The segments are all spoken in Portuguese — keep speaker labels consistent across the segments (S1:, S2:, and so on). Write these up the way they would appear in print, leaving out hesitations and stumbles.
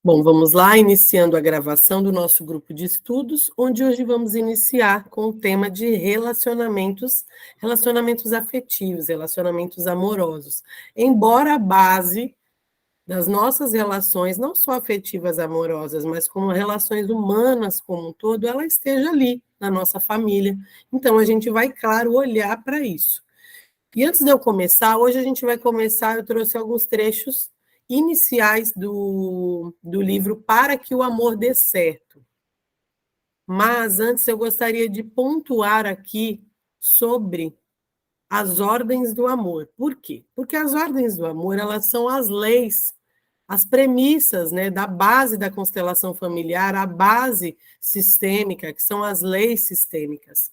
S1: Bom, vamos lá, iniciando a gravação do nosso grupo de estudos, onde hoje vamos iniciar com o tema de relacionamentos afetivos, relacionamentos amorosos. Embora a base das nossas relações, não só afetivas amorosas, mas como relações humanas como um todo, ela esteja ali, na nossa família. Então, a gente vai, claro, olhar para isso. E antes de eu começar, hoje a gente vai começar, eu trouxe alguns trechos iniciais do livro Para que o Amor Dê Certo. Mas antes eu gostaria de pontuar aqui sobre as ordens do amor. Por quê? Porque as ordens do amor, elas são as leis, as premissas, né, da base da constelação familiar, a base sistêmica, que são as leis sistêmicas.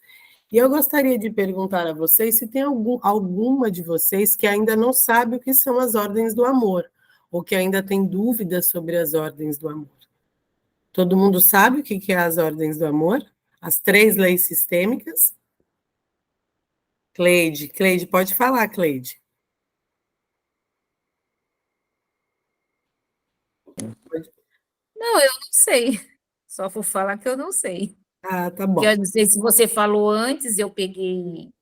S1: E eu gostaria de perguntar a vocês se tem alguma de vocês que ainda não sabe o que são as ordens do amor, ou que ainda tem dúvidas sobre as ordens do amor. Todo mundo sabe o que é as ordens do amor? As 3 leis sistêmicas? Cleide, pode falar, Cleide.
S2: Não, eu não sei. Só vou falar que eu não sei.
S1: Ah, tá
S2: Porque
S1: bom.
S2: eu não sei se você falou antes, eu entrei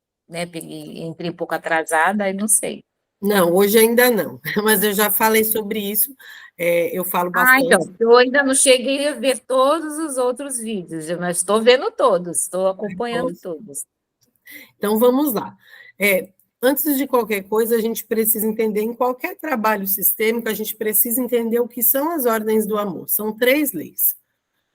S2: um pouco atrasada, aí não sei.
S1: Não, hoje ainda não, mas eu já falei sobre isso, eu falo
S2: Ah, então,
S1: bastante.
S2: eu ainda não cheguei a ver todos os outros vídeos, mas estou vendo todos, estou acompanhando todos.
S1: Então, vamos lá. Antes de qualquer coisa, a gente precisa entender, em qualquer trabalho sistêmico, a gente precisa entender o que são as ordens do amor. São 3 leis.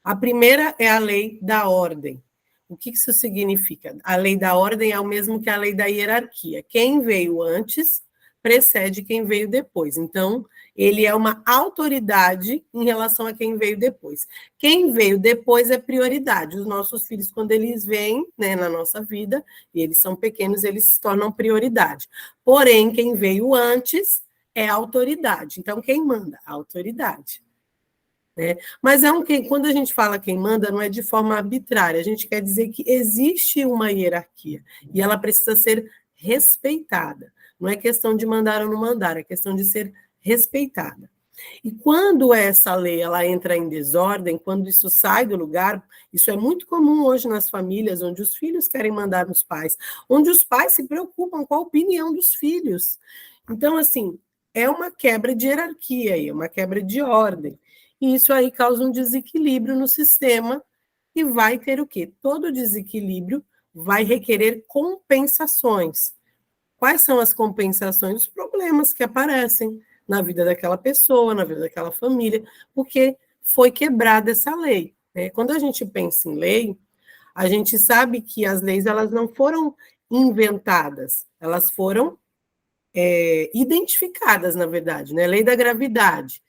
S1: A primeira é a lei da ordem. O que isso significa? A lei da ordem é o mesmo que a lei da hierarquia. Quem veio antes precede quem veio depois. Então, ele é uma autoridade em relação a quem veio depois. Quem veio depois é prioridade. Os nossos filhos, quando eles vêm, né, na nossa vida, e eles são pequenos, eles se tornam prioridade. Porém, quem veio antes é autoridade. Então, quem manda? A autoridade. Né? Mas quando a gente fala quem manda, não é de forma arbitrária, a gente quer dizer que existe uma hierarquia e ela precisa ser respeitada. Não é questão de mandar ou não mandar, é questão de ser respeitada. E quando essa lei ela entra em desordem, quando isso sai do lugar, isso é muito comum hoje nas famílias, onde os filhos querem mandar nos pais, onde os pais se preocupam com a opinião dos filhos. Então, assim, é uma quebra de hierarquia, é uma quebra de ordem. E isso aí causa um desequilíbrio no sistema e vai ter o quê? Todo desequilíbrio vai requerer compensações. Quais são as compensações? Os problemas que aparecem na vida daquela pessoa, na vida daquela família, porque foi quebrada essa lei. Né? Quando a gente pensa em lei, a gente sabe que as leis elas não foram inventadas, elas foram identificadas, na verdade. Né? Lei da gravidade.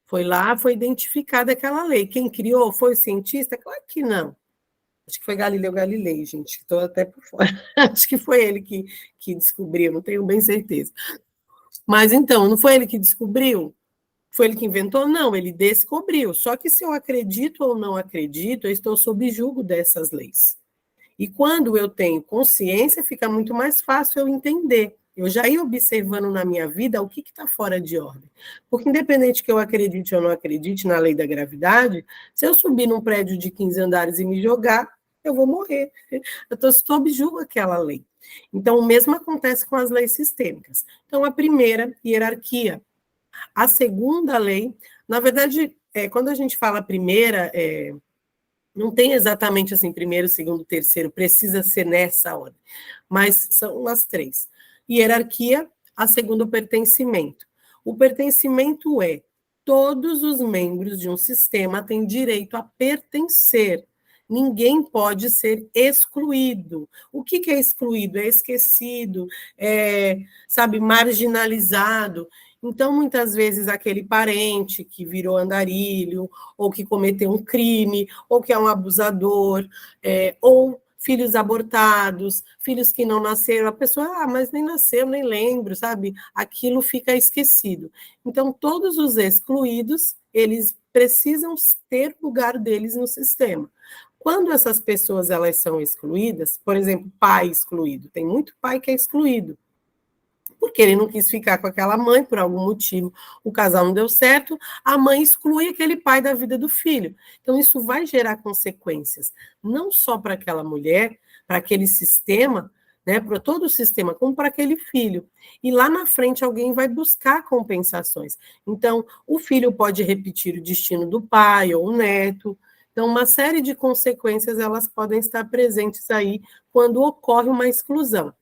S1: Foi lá, foi identificada aquela lei. Quem criou foi o cientista? Claro que não. Acho que foi Galileu Galilei, gente, estou até por fora. Acho que foi ele que descobriu, não tenho bem certeza. Mas então, não foi ele que descobriu? Foi ele que inventou? Não, ele descobriu. Só que se eu acredito ou não acredito, eu estou sob julgo dessas leis. E quando eu tenho consciência, fica muito mais fácil eu entender. Eu já ia observando na minha vida o que está fora de ordem. Porque, independente que eu acredite ou não acredite na lei da gravidade, se eu subir num prédio de 15 andares e me jogar, eu vou morrer. Eu estou sob julgo aquela lei. Então, o mesmo acontece com as leis sistêmicas. Então, a primeira, hierarquia. A segunda lei, na verdade, quando a gente fala primeira, não tem exatamente assim, primeiro, segundo, terceiro, precisa ser nessa ordem, mas são as 3. Hierarquia, a segunda, o pertencimento. O pertencimento é todos os membros de um sistema têm direito a pertencer. Ninguém pode ser excluído. O que é excluído? É esquecido, sabe, marginalizado. Então, muitas vezes, aquele parente que virou andarilho, ou que cometeu um crime, ou que é um abusador, ou filhos abortados, filhos que não nasceram, a pessoa, mas nem nasceu, nem lembro, sabe? Aquilo fica esquecido. Então, todos os excluídos, eles precisam ter lugar deles no sistema. Quando essas pessoas elas são excluídas, por exemplo, pai excluído, tem muito pai que é excluído. porque ele não quis ficar com aquela mãe por algum motivo, o casal não deu certo, a mãe exclui aquele pai da vida do filho. Então, isso vai gerar consequências, não só para aquela mulher, para aquele sistema, né, para todo o sistema, como para aquele filho. E lá na frente alguém vai buscar compensações. Então, o filho pode repetir o destino do pai ou o neto. Então, uma série de consequências elas podem estar presentes aí quando ocorre uma exclusão.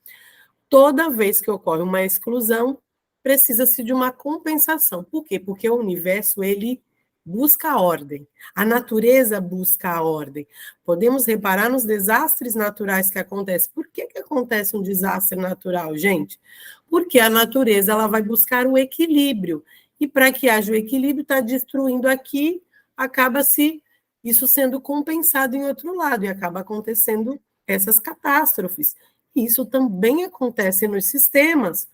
S1: Toda vez que ocorre uma exclusão, precisa-se de uma compensação. Por quê? Porque o universo, ele busca a ordem. A natureza busca a ordem. Podemos reparar nos desastres naturais que acontecem. Por que acontece um desastre natural, gente? Porque a natureza ela vai buscar o equilíbrio. E para que haja o equilíbrio, está destruindo aqui, acaba-se isso sendo compensado em outro lado, e acaba acontecendo essas catástrofes. Isso também acontece nos sistemas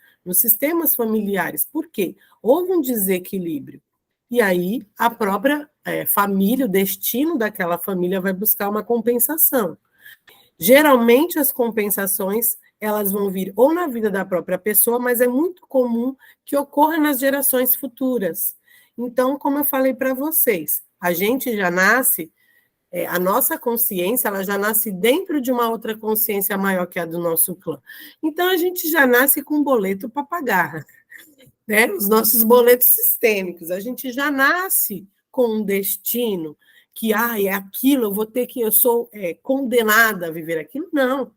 S1: familiares. Por quê? Houve um desequilíbrio. E aí, a própria família, o destino daquela família vai buscar uma compensação. Geralmente, as compensações, elas vão vir ou na vida da própria pessoa, mas é muito comum que ocorra nas gerações futuras. Então, como eu falei para vocês, a gente já nasce a nossa consciência, ela já nasce dentro de uma outra consciência maior que a do nosso clã. Então, a gente já nasce com um boleto para pagar, né? Os nossos boletos sistêmicos. A gente já nasce com um destino que, é aquilo, eu sou condenada a viver aquilo. Não.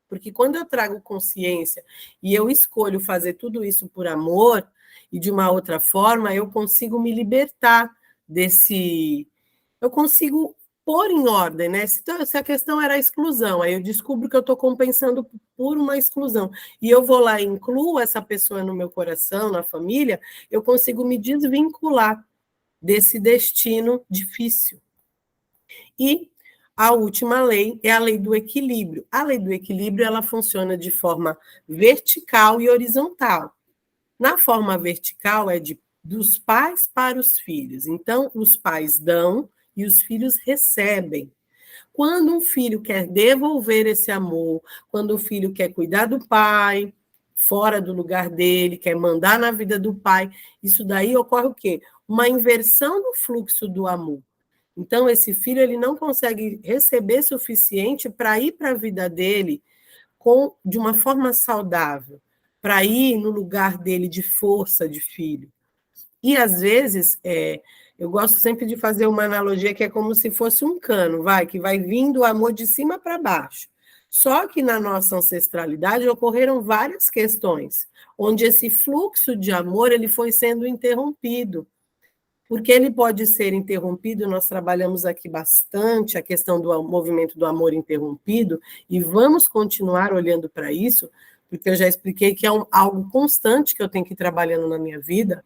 S1: Porque quando eu trago consciência e eu escolho fazer tudo isso por amor e de uma outra forma, eu consigo me libertar desse... Eu consigo pôr em ordem, né? Se a questão era a exclusão, aí eu descubro que eu estou compensando por uma exclusão, e eu vou lá e incluo essa pessoa no meu coração, na família, eu consigo me desvincular desse destino difícil. E a última lei é a lei do equilíbrio. A lei do equilíbrio, ela funciona de forma vertical e horizontal. Na forma vertical, é dos pais para os filhos. Então, os pais dão e os filhos recebem. Quando um filho quer devolver esse amor, quando o filho quer cuidar do pai, fora do lugar dele, quer mandar na vida do pai, isso daí ocorre o quê? Uma inversão do fluxo do amor. Então, esse filho ele não consegue receber suficiente para ir para a vida dele de uma forma saudável, para ir no lugar dele de força de filho. E, às vezes, eu gosto sempre de fazer uma analogia que é como se fosse um cano, que vai vindo o amor de cima para baixo. Só que na nossa ancestralidade ocorreram várias questões, onde esse fluxo de amor ele foi sendo interrompido. Porque ele pode ser interrompido, nós trabalhamos aqui bastante a questão do movimento do amor interrompido, e vamos continuar olhando para isso, porque eu já expliquei que é algo constante que eu tenho que ir trabalhando na minha vida.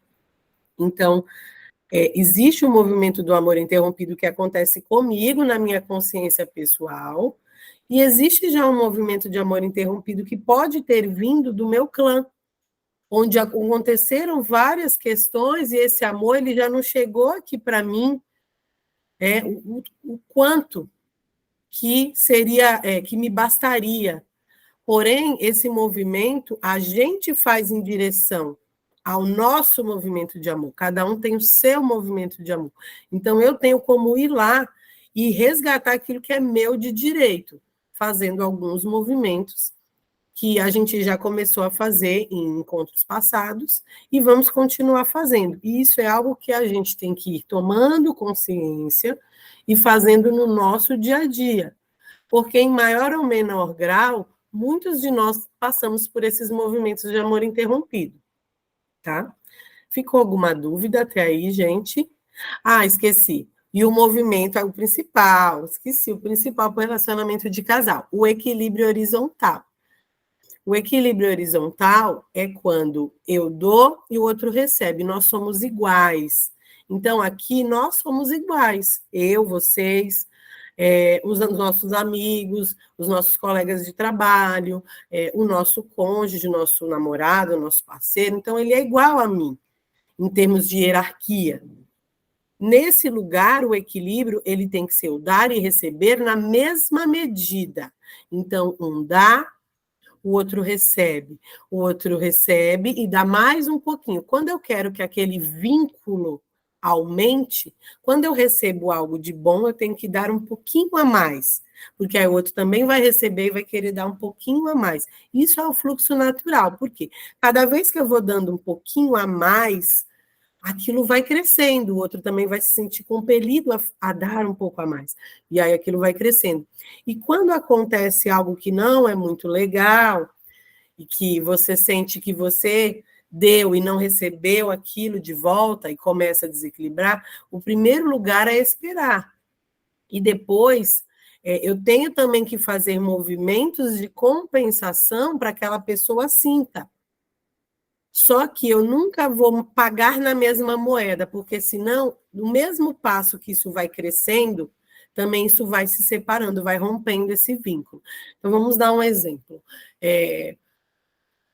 S1: Então, existe o movimento do amor interrompido que acontece comigo na minha consciência pessoal, e existe já um movimento de amor interrompido que pode ter vindo do meu clã, onde aconteceram várias questões e esse amor ele já não chegou aqui para mim, o quanto que seria, que me bastaria. Porém, esse movimento a gente faz em direção ao nosso movimento de amor. Cada um tem o seu movimento de amor. Então, eu tenho como ir lá e resgatar aquilo que é meu de direito, fazendo alguns movimentos que a gente já começou a fazer em encontros passados e vamos continuar fazendo. E isso é algo que a gente tem que ir tomando consciência e fazendo no nosso dia a dia. Porque em maior ou menor grau, muitos de nós passamos por esses movimentos de amor interrompido. Tá? Ficou alguma dúvida até aí, gente? Esqueci. E o movimento é o principal. Esqueci o principal para o relacionamento de casal. O equilíbrio horizontal. O equilíbrio horizontal é quando eu dou e o outro recebe. Nós somos iguais. Então, aqui nós somos iguais. Eu, vocês, os nossos amigos, os nossos colegas de trabalho, o nosso cônjuge, o nosso namorado, o nosso parceiro. Então, ele é igual a mim, em termos de hierarquia. Nesse lugar, o equilíbrio ele tem que ser o dar e receber na mesma medida. Então, um dá, o outro recebe e dá mais um pouquinho. Quando eu quero que aquele vínculo aumente, quando eu recebo algo de bom, eu tenho que dar um pouquinho a mais, porque aí o outro também vai receber e vai querer dar um pouquinho a mais. Isso é o fluxo natural, porque cada vez que eu vou dando um pouquinho a mais, aquilo vai crescendo, o outro também vai se sentir compelido a dar um pouco a mais. E aí aquilo vai crescendo. E quando acontece algo que não é muito legal, e que você sente que você deu e não recebeu aquilo de volta e começa a desequilibrar, o primeiro lugar é esperar. E depois, eu tenho também que fazer movimentos de compensação para que aquela pessoa sinta. Só que eu nunca vou pagar na mesma moeda, porque senão, no mesmo passo que isso vai crescendo, também isso vai se separando, vai rompendo esse vínculo. Então, vamos dar um exemplo.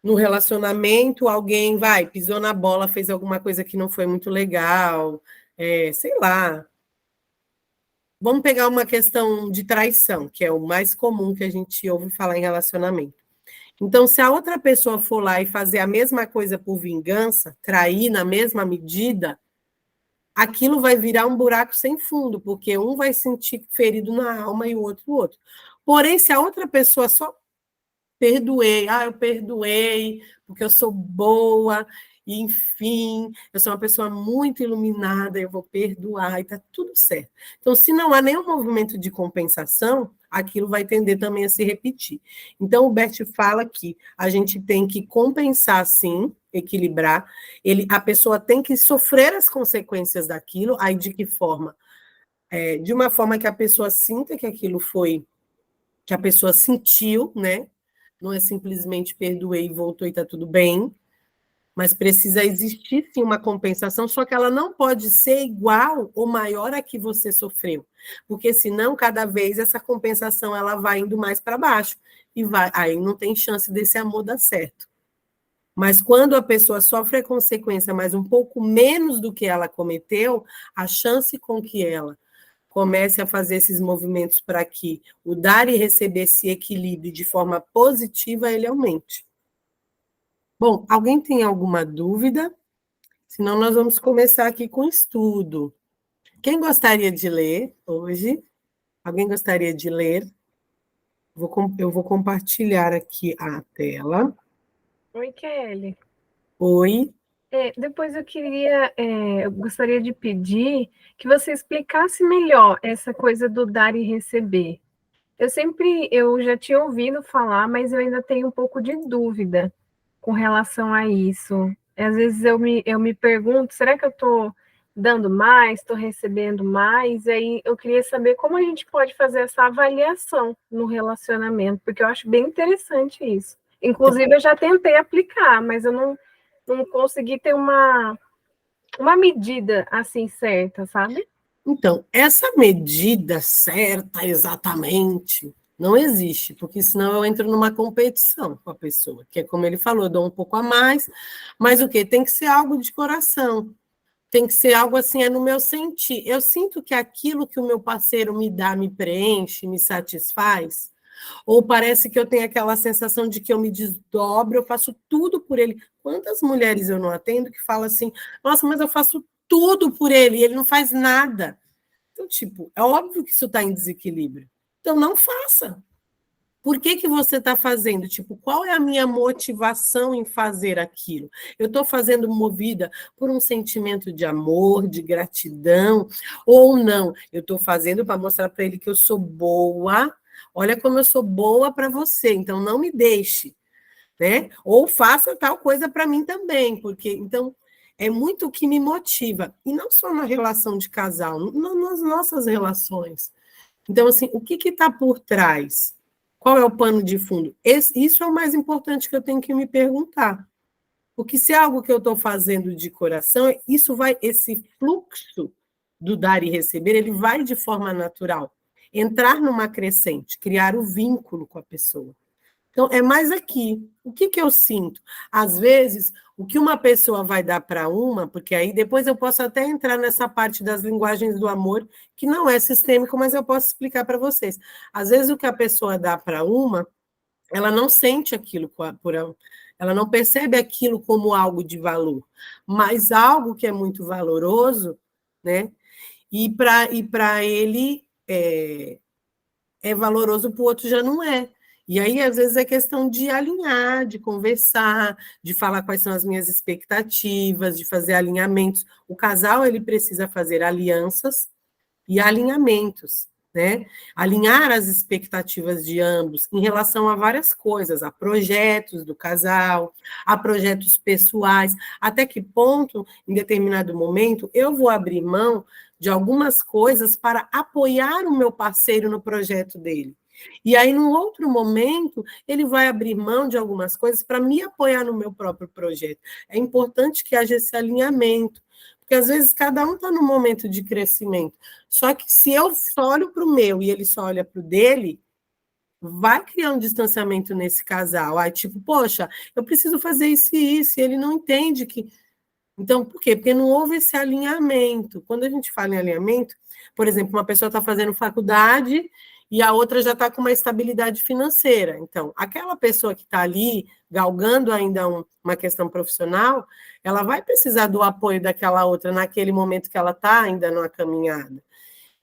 S1: No relacionamento, alguém pisou na bola, fez alguma coisa que não foi muito legal, sei lá. Vamos pegar uma questão de traição, que é o mais comum que a gente ouve falar em relacionamento. Então, se a outra pessoa for lá e fazer a mesma coisa por vingança, trair na mesma medida, aquilo vai virar um buraco sem fundo, porque um vai sentir ferido na alma e o outro. Porém, se a outra pessoa só eu perdoei, porque eu sou boa, e, enfim, eu sou uma pessoa muito iluminada, eu vou perdoar, e está tudo certo. Então, se não há nenhum movimento de compensação, aquilo vai tender também a se repetir. Então, o Bert fala que a gente tem que compensar, sim, equilibrar, a pessoa tem que sofrer as consequências daquilo, aí de que forma? De uma forma que a pessoa sinta que aquilo foi, que a pessoa sentiu, né? Não é simplesmente perdoei e voltou e está tudo bem, mas precisa existir sim uma compensação, só que ela não pode ser igual ou maior a que você sofreu, porque senão cada vez essa compensação ela vai indo mais para baixo e aí não tem chance desse amor dar certo. Mas quando a pessoa sofre a consequência, mas um pouco menos do que ela cometeu, a chance com que ela comece a fazer esses movimentos para que o dar e receber se equilibre de forma positiva, ele aumente. Bom, alguém tem alguma dúvida? Senão nós vamos começar aqui com o estudo. Quem gostaria de ler hoje? Alguém gostaria de ler? Eu vou compartilhar aqui a tela.
S3: Oi, Kelly.
S1: Oi.
S3: Depois eu gostaria de pedir que você explicasse melhor essa coisa do dar e receber. Eu já tinha ouvido falar, mas eu ainda tenho um pouco de dúvida com relação a isso. Às vezes eu me pergunto, será que eu estou dando mais, estou recebendo mais? E aí eu queria saber como a gente pode fazer essa avaliação no relacionamento, porque eu acho bem interessante isso. Inclusive, eu já tentei aplicar, mas eu não consegui ter uma medida assim certa, sabe?
S1: Então, essa medida certa exatamente não existe, porque senão eu entro numa competição com a pessoa, que é como ele falou, eu dou um pouco a mais, mas o quê? Tem que ser algo de coração, tem que ser algo assim, no meu sentir. Eu sinto que aquilo que o meu parceiro me dá me preenche, me satisfaz, ou parece que eu tenho aquela sensação de que eu me desdobro, eu faço tudo por ele. Quantas mulheres eu não atendo que falam assim, nossa, mas eu faço tudo por ele, e ele não faz nada. Então, tipo, é óbvio que isso está em desequilíbrio. Então, não faça. Por que você está fazendo? Tipo, qual é a minha motivação em fazer aquilo? Eu estou fazendo movida por um sentimento de amor, de gratidão, ou não? Eu estou fazendo para mostrar para ele que eu sou boa. Olha como eu sou boa para você, então não me deixe, né? Ou faça tal coisa para mim também, porque então é muito o que me motiva, e não só na relação de casal, nas nossas relações. Então, assim, o que está por trás? Qual é o pano de fundo? Isso é o mais importante que eu tenho que me perguntar. Porque se é algo que eu estou fazendo de coração, esse fluxo do dar e receber, ele vai de forma natural. Entrar numa crescente, criar o vínculo com a pessoa. Então, é mais aqui. O que eu sinto? Às vezes, o que uma pessoa vai dar para uma, porque aí depois eu posso até entrar nessa parte das linguagens do amor, que não é sistêmico, mas eu posso explicar para vocês. Às vezes, o que a pessoa dá para uma, ela não sente aquilo ela não percebe aquilo como algo de valor, mas algo que é muito valoroso, né? E para ele é valoroso, para o outro já não é. E aí, às vezes, é questão de alinhar, de conversar, de falar quais são as minhas expectativas, de fazer alinhamentos. O casal, ele precisa fazer alianças e alinhamentos, né? Alinhar as expectativas de ambos em relação a várias coisas, a projetos do casal, a projetos pessoais, até que ponto, em determinado momento, eu vou abrir mão de algumas coisas para apoiar o meu parceiro no projeto dele. E aí, num outro momento, ele vai abrir mão de algumas coisas para me apoiar no meu próprio projeto. É importante que haja esse alinhamento, porque às vezes cada um está num momento de crescimento. Só que se eu só olho para o meu e ele só olha para o dele, vai criar um distanciamento nesse casal. Aí, tipo, poxa, eu preciso fazer isso e isso, e ele não entende que. Então, por quê? Porque não houve esse alinhamento. Quando a gente fala em alinhamento, por exemplo, uma pessoa está fazendo faculdade e a outra já está com uma estabilidade financeira. Então, aquela pessoa que está ali galgando ainda uma questão profissional, ela vai precisar do apoio daquela outra naquele momento que ela está ainda numa caminhada.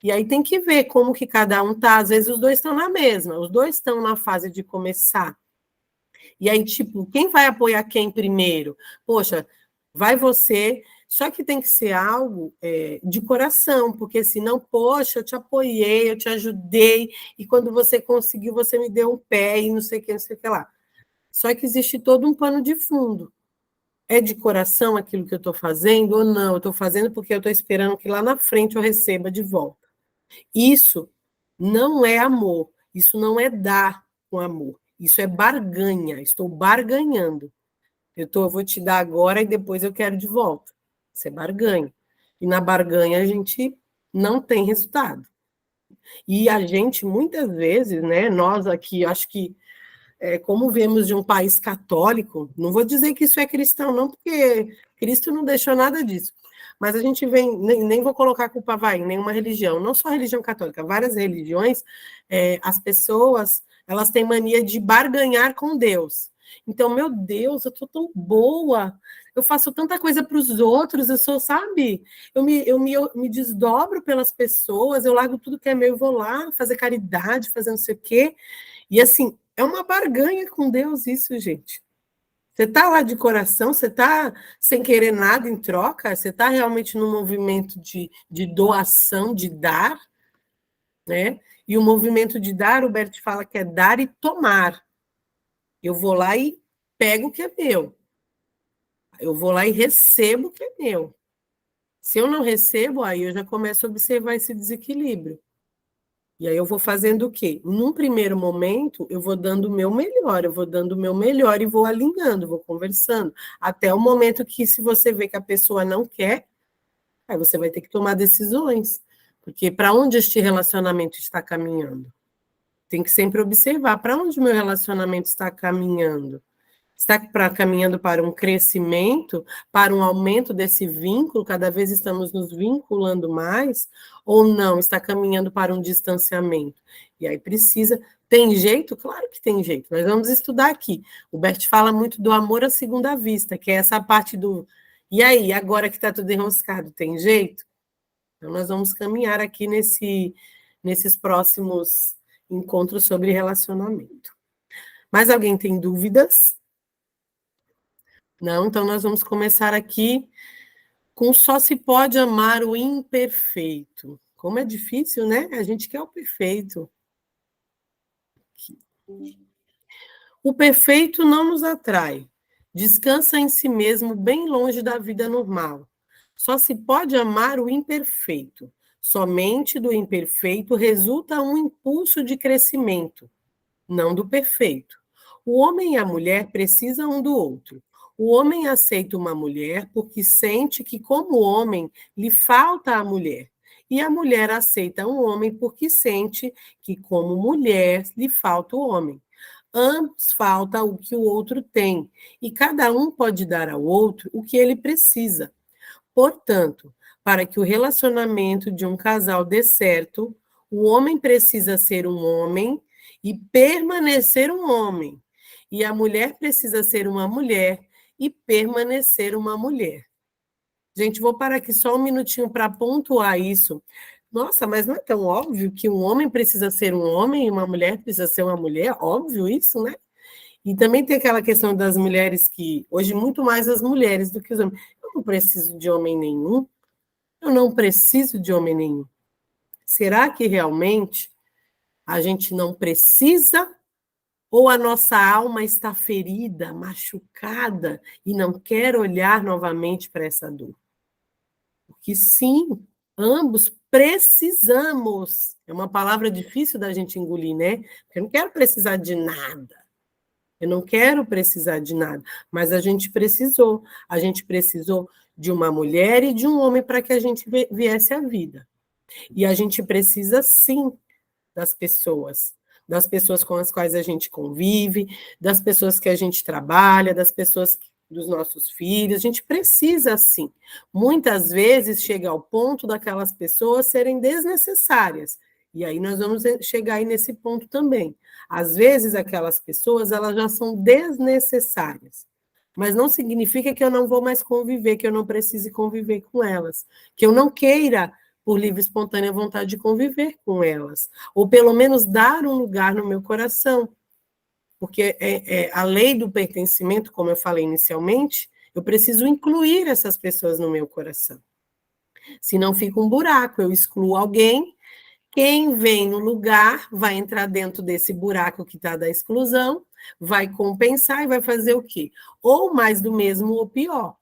S1: E aí tem que ver como que cada um está. Às vezes os dois estão na mesma, os dois estão na fase de começar. E aí, tipo, quem vai apoiar quem primeiro? Poxa, vai você, só que tem que ser algo de coração, porque senão, poxa, eu te apoiei, eu te ajudei, e quando você conseguiu, você me deu um pé, e não sei o que, não sei o que lá. Só que existe todo um pano de fundo. É de coração aquilo que eu estou fazendo ou não? Eu estou fazendo porque eu estou esperando que lá na frente eu receba de volta. Isso não é amor, isso não é dar com amor, isso é barganha, estou barganhando. Eu vou te dar agora e depois eu quero de volta. Isso é barganha. E na barganha a gente não tem resultado. E a gente, muitas vezes, né, nós aqui, acho que, como vemos de um país católico, não vou dizer que isso é cristão, não, porque Cristo não deixou nada disso. Mas a gente vem, nem vou colocar a culpa em nenhuma religião, não só a religião católica, várias religiões, as pessoas, elas têm mania de barganhar com Deus. Então, meu Deus, eu estou tão boa, eu faço tanta coisa para os outros, eu sou, sabe? Eu me desdobro pelas pessoas, eu largo tudo que é meu e vou lá fazer caridade, fazer não sei o quê. E assim, é uma barganha com Deus isso, gente. Você está lá de coração, você está sem querer nada em troca, você está realmente num movimento de doação, de dar, né? E o movimento de dar, o Bert fala que é dar e tomar. Eu vou lá e pego o que é meu. Eu vou lá e recebo o que é meu. Se eu não recebo, aí eu já começo a observar esse desequilíbrio. E aí eu vou fazendo o quê? Num primeiro momento, eu vou dando o meu melhor, e vou alinhando, vou conversando, até o momento que, se você vê que a pessoa não quer, aí você vai ter que tomar decisões, porque para onde este relacionamento está caminhando? Tem que sempre observar para onde o meu relacionamento está caminhando. Está caminhando para um crescimento, para um aumento desse vínculo, cada vez estamos nos vinculando mais, ou não, está caminhando para um distanciamento? E aí precisa. Tem jeito? Claro que tem jeito, mas vamos estudar aqui. O Bert fala muito do amor à segunda vista, que é essa parte do. E aí, agora que está tudo enroscado, tem jeito? Então, nós vamos caminhar aqui nesses próximos encontros sobre relacionamento. Mais alguém tem dúvidas? Não, então nós vamos começar aqui com só se pode amar o imperfeito. Como é difícil, né? A gente quer o perfeito. O perfeito não nos atrai. Descansa em si mesmo, bem longe da vida normal. Só se pode amar o imperfeito. Somente do imperfeito resulta um impulso de crescimento, não do perfeito. O homem e a mulher precisam um do outro. O homem aceita uma mulher porque sente que, como homem, lhe falta a mulher. E a mulher aceita um homem porque sente que, como mulher, lhe falta o homem. Ambos faltam o que o outro tem, e cada um pode dar ao outro o que ele precisa. Portanto, para que o relacionamento de um casal dê certo, o homem precisa ser um homem e permanecer um homem. E a mulher precisa ser uma mulher e permanecer uma mulher. Gente, vou parar aqui só um minutinho para pontuar isso. Nossa, mas não é tão óbvio que um homem precisa ser um homem e uma mulher precisa ser uma mulher? Óbvio isso, né? E também tem aquela questão das mulheres que, hoje, muito mais as mulheres do que os homens. Eu não preciso de homem nenhum. Eu não preciso de homem nenhum. Será que realmente a gente não precisa? Ou a nossa alma está ferida, machucada e não quer olhar novamente para essa dor? Porque sim, ambos precisamos. É uma palavra difícil da gente engolir, né? Porque eu não quero precisar de nada. Eu não quero precisar de nada, mas a gente precisou. A gente precisou de uma mulher e de um homem para que a gente viesse à vida. E a gente precisa, sim, das pessoas com as quais a gente convive, das pessoas que a gente trabalha, das pessoas dos nossos filhos. A gente precisa, sim. Muitas vezes chega ao ponto daquelas pessoas serem desnecessárias. E aí nós vamos chegar aí nesse ponto também. Às vezes aquelas pessoas, elas já são desnecessárias. Mas não significa que eu não vou mais conviver, que eu não precise conviver com elas, que eu não queira, por livre e espontânea vontade, de conviver com elas, ou pelo menos dar um lugar no meu coração, porque a lei do pertencimento, como eu falei inicialmente, eu preciso incluir essas pessoas no meu coração, senão fica um buraco, eu excluo alguém, quem vem no lugar vai entrar dentro desse buraco que está da exclusão, vai compensar e vai fazer o quê? Ou mais do mesmo ou pior.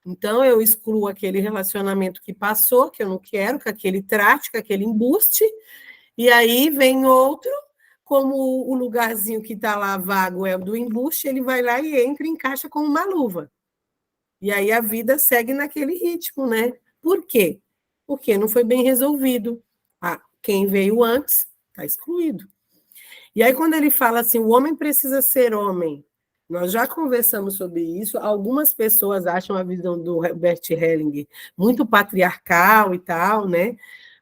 S1: Então, eu excluo aquele relacionamento que passou, que eu não quero, com aquele trate, com aquele embuste, e aí vem outro, como o lugarzinho que está lá vago é o do embuste, ele vai lá e entra e encaixa como uma luva. E aí a vida segue naquele ritmo, né? Por quê? Porque não foi bem resolvido. Quem veio antes está excluído. E aí, quando ele fala assim, o homem precisa ser homem, nós já conversamos sobre isso, algumas pessoas acham a visão do Herbert Hellinger muito patriarcal e tal, né?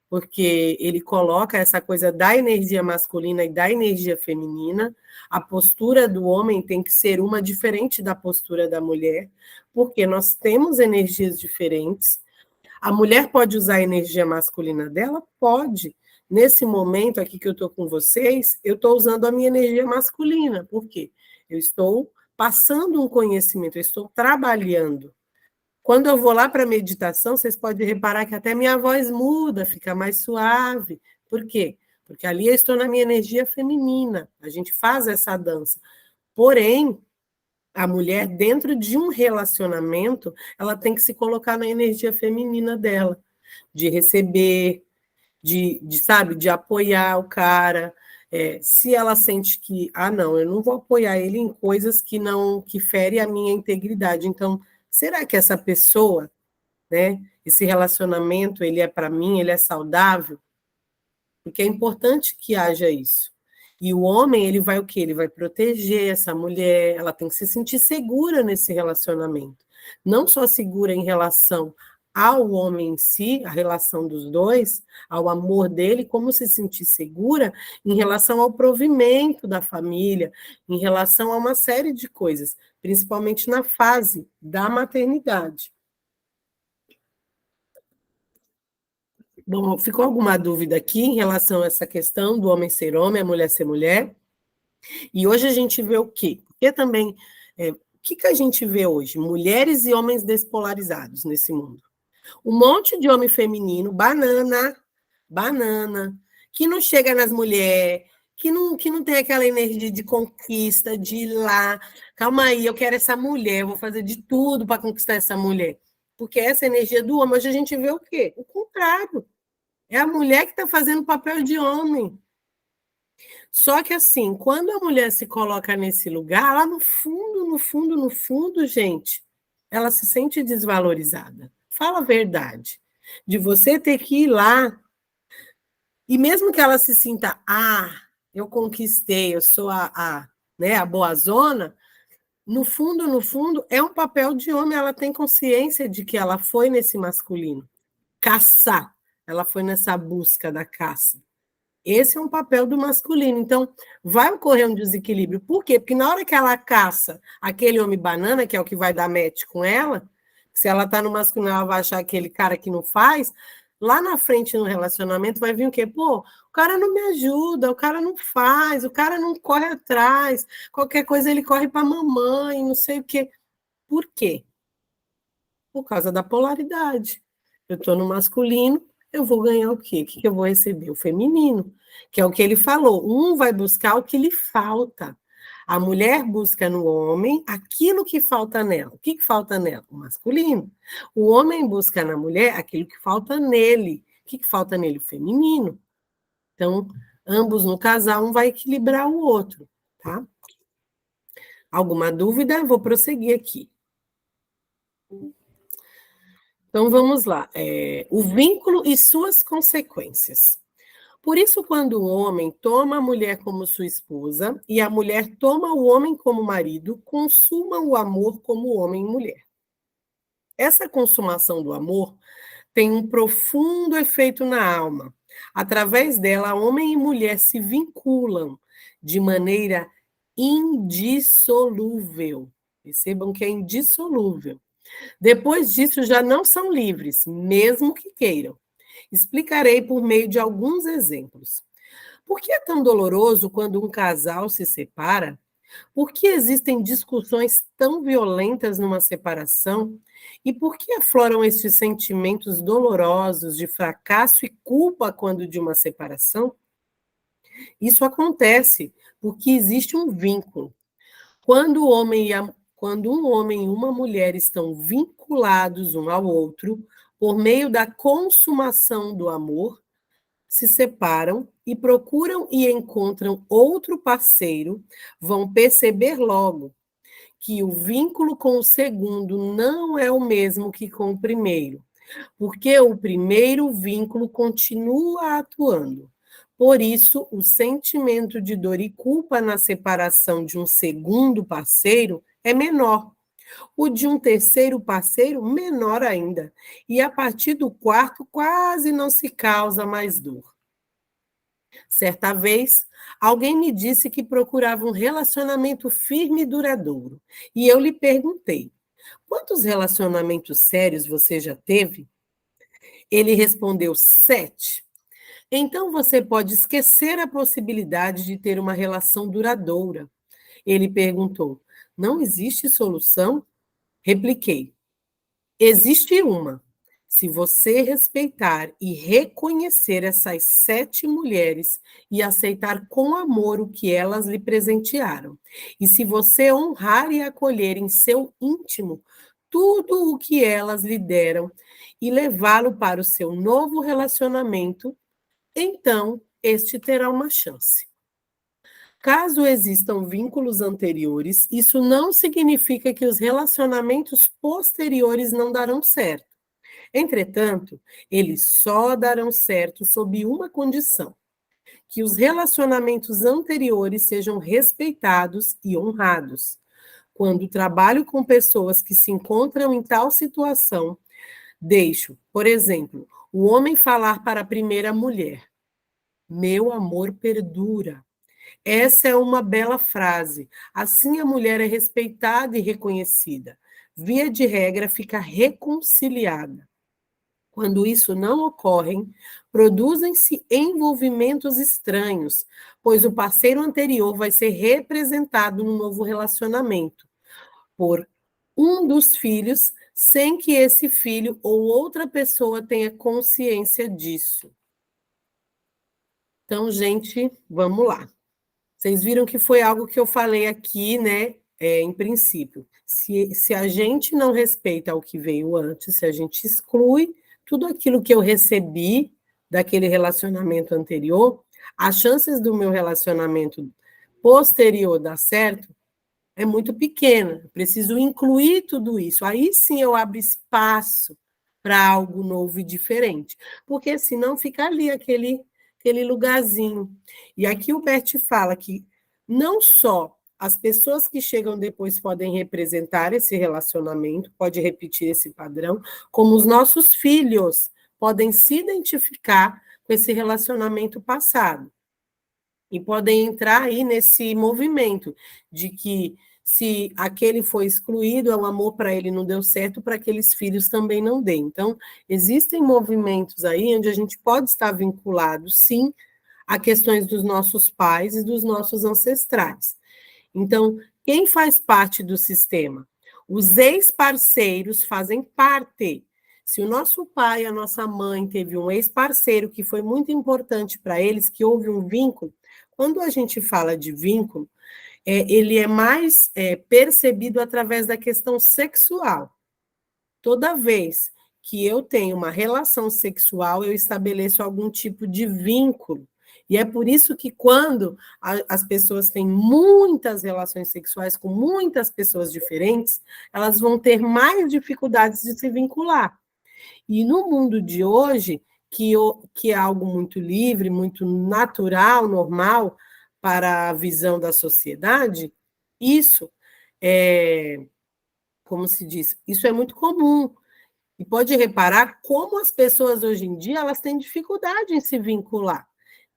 S1: Porque ele coloca essa coisa da energia masculina e da energia feminina, a postura do homem tem que ser uma diferente da postura da mulher, porque nós temos energias diferentes. A mulher pode usar a energia masculina dela? Pode. Nesse momento aqui que eu estou com vocês, eu estou usando a minha energia masculina. Por quê? Eu estou passando um conhecimento, eu estou trabalhando. Quando eu vou lá para a meditação, vocês podem reparar que até minha voz muda, fica mais suave. Por quê? Porque ali eu estou na minha energia feminina. A gente faz essa dança. Porém, a mulher, dentro de um relacionamento, ela tem que se colocar na energia feminina dela, de receber, sabe, de apoiar o cara. Se ela sente que, não, eu não vou apoiar ele em coisas que ferem a minha integridade. Então, será que essa pessoa, né, esse relacionamento, ele é para mim, ele é saudável? Porque é importante que haja isso. E o homem, ele vai o quê? Ele vai proteger essa mulher, ela tem que se sentir segura nesse relacionamento. Não só segura em relação ao homem em si, a relação dos dois, ao amor dele, como se sentir segura em relação ao provimento da família, em relação a uma série de coisas, principalmente na fase da maternidade. Bom, ficou alguma dúvida aqui em relação a essa questão do homem ser homem, a mulher ser mulher? E hoje a gente vê o quê? Porque também, o que a gente vê hoje? Mulheres e homens despolarizados nesse mundo. Um monte de homem feminino, banana, que não chega nas mulheres, que não tem aquela energia de conquista, de ir lá, calma aí, eu quero essa mulher, eu vou fazer de tudo para conquistar essa mulher. Porque essa energia do homem, hoje a gente vê o quê? O contrário. É a mulher que está fazendo o papel de homem. Só que assim, quando a mulher se coloca nesse lugar, lá no fundo, gente, ela se sente desvalorizada. Fala a verdade. De você ter que ir lá, e mesmo que ela se sinta, eu conquistei, eu sou né, a boazona, no fundo, é um papel de homem, ela tem consciência de que ela foi nesse masculino. Caçar, ela foi nessa busca da caça. Esse é um papel do masculino. Então, vai ocorrer um desequilíbrio. Por quê? Porque na hora que ela caça aquele homem banana, que é o que vai dar match com ela, se ela está no masculino, ela vai achar aquele cara que não faz, lá na frente no relacionamento vai vir o quê? Pô, o cara não me ajuda, o cara não faz, o cara não corre atrás, qualquer coisa ele corre para a mamãe, não sei o quê. Por quê? Por causa da polaridade. Eu estou no masculino, eu vou ganhar o quê? O que eu vou receber? O feminino, que é o que ele falou. Um vai buscar o que lhe falta. A mulher busca no homem aquilo que falta nela. O que falta nela? O masculino. O homem busca na mulher aquilo que falta nele. O que falta nele? O feminino. Então, ambos no casal, um vai equilibrar o outro, tá? Alguma dúvida? Vou prosseguir aqui. Então, vamos lá. O vínculo e suas consequências. Por isso, quando o homem toma a mulher como sua esposa e a mulher toma o homem como marido, consumam o amor como homem e mulher. Essa consumação do amor tem um profundo efeito na alma. Através dela, homem e mulher se vinculam de maneira indissolúvel. Percebam que é indissolúvel. Depois disso, já não são livres, mesmo que queiram. Explicarei por meio de alguns exemplos. Por que é tão doloroso quando um casal se separa? Por que existem discussões tão violentas numa separação? E por que afloram estes sentimentos dolorosos de fracasso e culpa quando de uma separação? Isso acontece porque existe um vínculo. Quando um homem e uma mulher estão vinculados um ao outro, por meio da consumação do amor, se separam e procuram e encontram outro parceiro, vão perceber logo que o vínculo com o segundo não é o mesmo que com o primeiro, porque o primeiro vínculo continua atuando. Por isso, o sentimento de dor e culpa na separação de um segundo parceiro é menor. O de um terceiro parceiro, menor ainda. E a partir do quarto, quase não se causa mais dor. Certa vez, alguém me disse que procurava um relacionamento firme e duradouro. E eu lhe perguntei: quantos relacionamentos sérios você já teve? Ele respondeu: 7. Então você pode esquecer a possibilidade de ter uma relação duradoura. Ele perguntou: não existe solução? Repliquei: existe uma. Se você respeitar e reconhecer essas 7 mulheres e aceitar com amor o que elas lhe presentearam, e se você honrar e acolher em seu íntimo tudo o que elas lhe deram e levá-lo para o seu novo relacionamento, então este terá uma chance. Caso existam vínculos anteriores, isso não significa que os relacionamentos posteriores não darão certo. Entretanto, eles só darão certo sob uma condição: que os relacionamentos anteriores sejam respeitados e honrados. Quando trabalho com pessoas que se encontram em tal situação, deixo, por exemplo, o homem falar para a primeira mulher: meu amor perdura. Essa é uma bela frase. Assim a mulher é respeitada e reconhecida. Via de regra, fica reconciliada. Quando isso não ocorre, produzem-se envolvimentos estranhos, pois o parceiro anterior vai ser representado no novo relacionamento por um dos filhos, sem que esse filho ou outra pessoa tenha consciência disso. Então, gente, vamos lá. Vocês viram que foi algo que eu falei aqui, né? Em princípio, se a gente não respeita o que veio antes, se a gente exclui tudo aquilo que eu recebi daquele relacionamento anterior, as chances do meu relacionamento posterior dar certo é muito pequena. Eu preciso incluir tudo isso. Aí sim eu abro espaço para algo novo e diferente. Porque senão fica ali aquele lugarzinho. E aqui o Bert fala que não só as pessoas que chegam depois podem representar esse relacionamento, pode repetir esse padrão, como os nossos filhos podem se identificar com esse relacionamento passado. E podem entrar aí nesse movimento de que se aquele foi excluído, o amor para ele não deu certo, para aqueles filhos também não dê. Então, existem movimentos aí onde a gente pode estar vinculado, sim, a questões dos nossos pais e dos nossos ancestrais. Então, quem faz parte do sistema? Os ex-parceiros fazem parte. Se o nosso pai, a nossa mãe teve um ex-parceiro que foi muito importante para eles, que houve um vínculo, quando a gente fala de vínculo, ele é mais percebido através da questão sexual. Toda vez que eu tenho uma relação sexual, eu estabeleço algum tipo de vínculo. E é por isso que quando as pessoas têm muitas relações sexuais com muitas pessoas diferentes, elas vão ter mais dificuldades de se vincular. E no mundo de hoje, que é algo muito livre, muito natural, normal, para a visão da sociedade, isso como se diz, isso é muito comum. E pode reparar como as pessoas hoje em dia elas têm dificuldade em se vincular,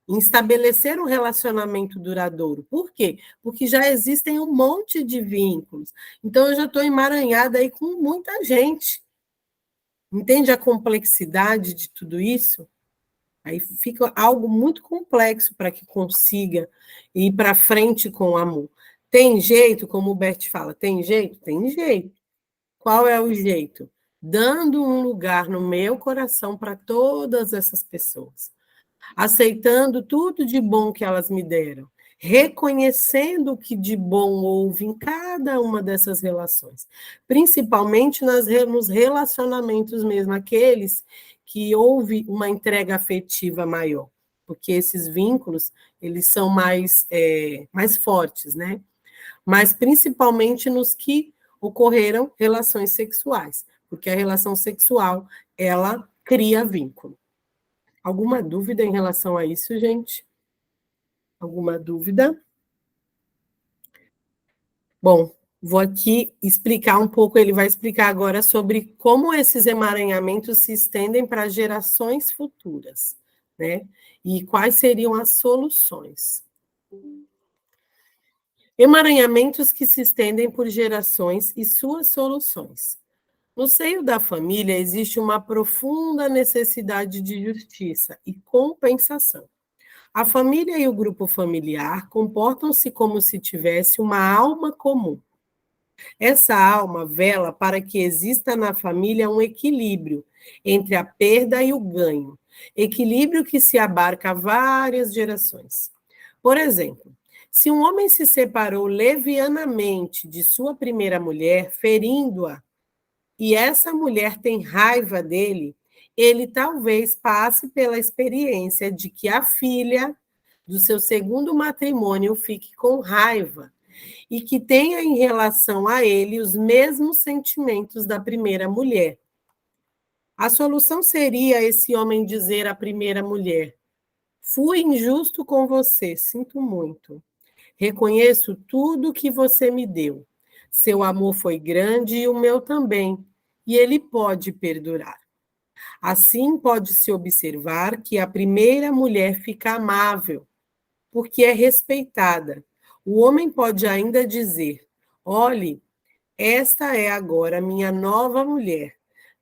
S1: em estabelecer um relacionamento duradouro. Por quê? Porque já existem um monte de vínculos. Então, eu já estou emaranhada aí com muita gente. Entende a complexidade de tudo isso? Aí fica algo muito complexo para que consiga ir para frente com o amor. Tem jeito, como o Bert fala, tem jeito? Tem jeito. Qual é o jeito? Dando um lugar no meu coração para todas essas pessoas, aceitando tudo de bom que elas me deram, reconhecendo o que de bom houve em cada uma dessas relações, principalmente nos relacionamentos mesmo, aqueles que houve uma entrega afetiva maior, porque esses vínculos, eles são mais fortes, né? Mas principalmente nos que ocorreram relações sexuais, porque a relação sexual, ela cria vínculo. Alguma dúvida em relação a isso, gente? Alguma dúvida? Bom, vou aqui explicar um pouco, ele vai explicar agora sobre como esses emaranhamentos se estendem para gerações futuras, né? E quais seriam as soluções. Emaranhamentos que se estendem por gerações e suas soluções. No seio da família existe uma profunda necessidade de justiça e compensação. A família e o grupo familiar comportam-se como se tivesse uma alma comum. Essa alma vela para que exista na família um equilíbrio entre a perda e o ganho, equilíbrio que se abarca várias gerações. Por exemplo, se um homem se separou levianamente de sua primeira mulher, ferindo-a, e essa mulher tem raiva dele, ele talvez passe pela experiência de que a filha do seu segundo matrimônio fique com raiva e que tenha em relação a ele os mesmos sentimentos da primeira mulher. A solução seria esse homem dizer à primeira mulher: fui injusto com você, sinto muito. Reconheço tudo que você me deu. Seu amor foi grande e o meu também, e ele pode perdurar. Assim, pode-se observar que a primeira mulher fica amável, porque é respeitada. O homem pode ainda dizer: olhe, esta é agora minha nova mulher.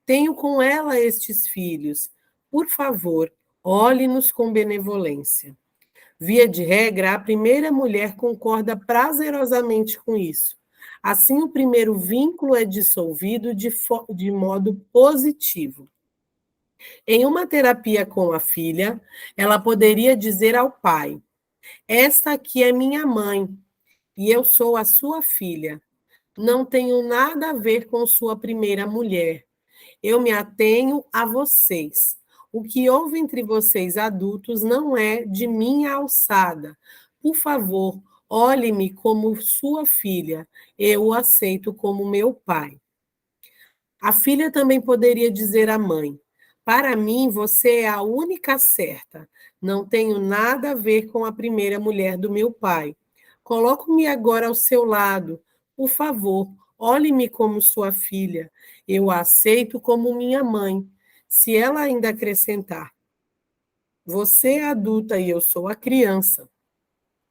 S1: Tenho com ela estes filhos. Por favor, olhe-nos com benevolência. Via de regra, a primeira mulher concorda prazerosamente com isso. Assim, o primeiro vínculo é dissolvido de modo positivo. Em uma terapia com a filha, ela poderia dizer ao pai: esta aqui é minha mãe e eu sou a sua filha. Não tenho nada a ver com sua primeira mulher. Eu me atenho a vocês. O que houve entre vocês adultos não é de minha alçada. Por favor, olhe-me como sua filha. Eu o aceito como meu pai. A filha também poderia dizer à mãe: para mim, você é a única certa. Não tenho nada a ver com a primeira mulher do meu pai. Coloco-me agora ao seu lado. Por favor, olhe-me como sua filha. Eu a aceito como minha mãe. Se ela ainda acrescentar: você é adulta e eu sou a criança,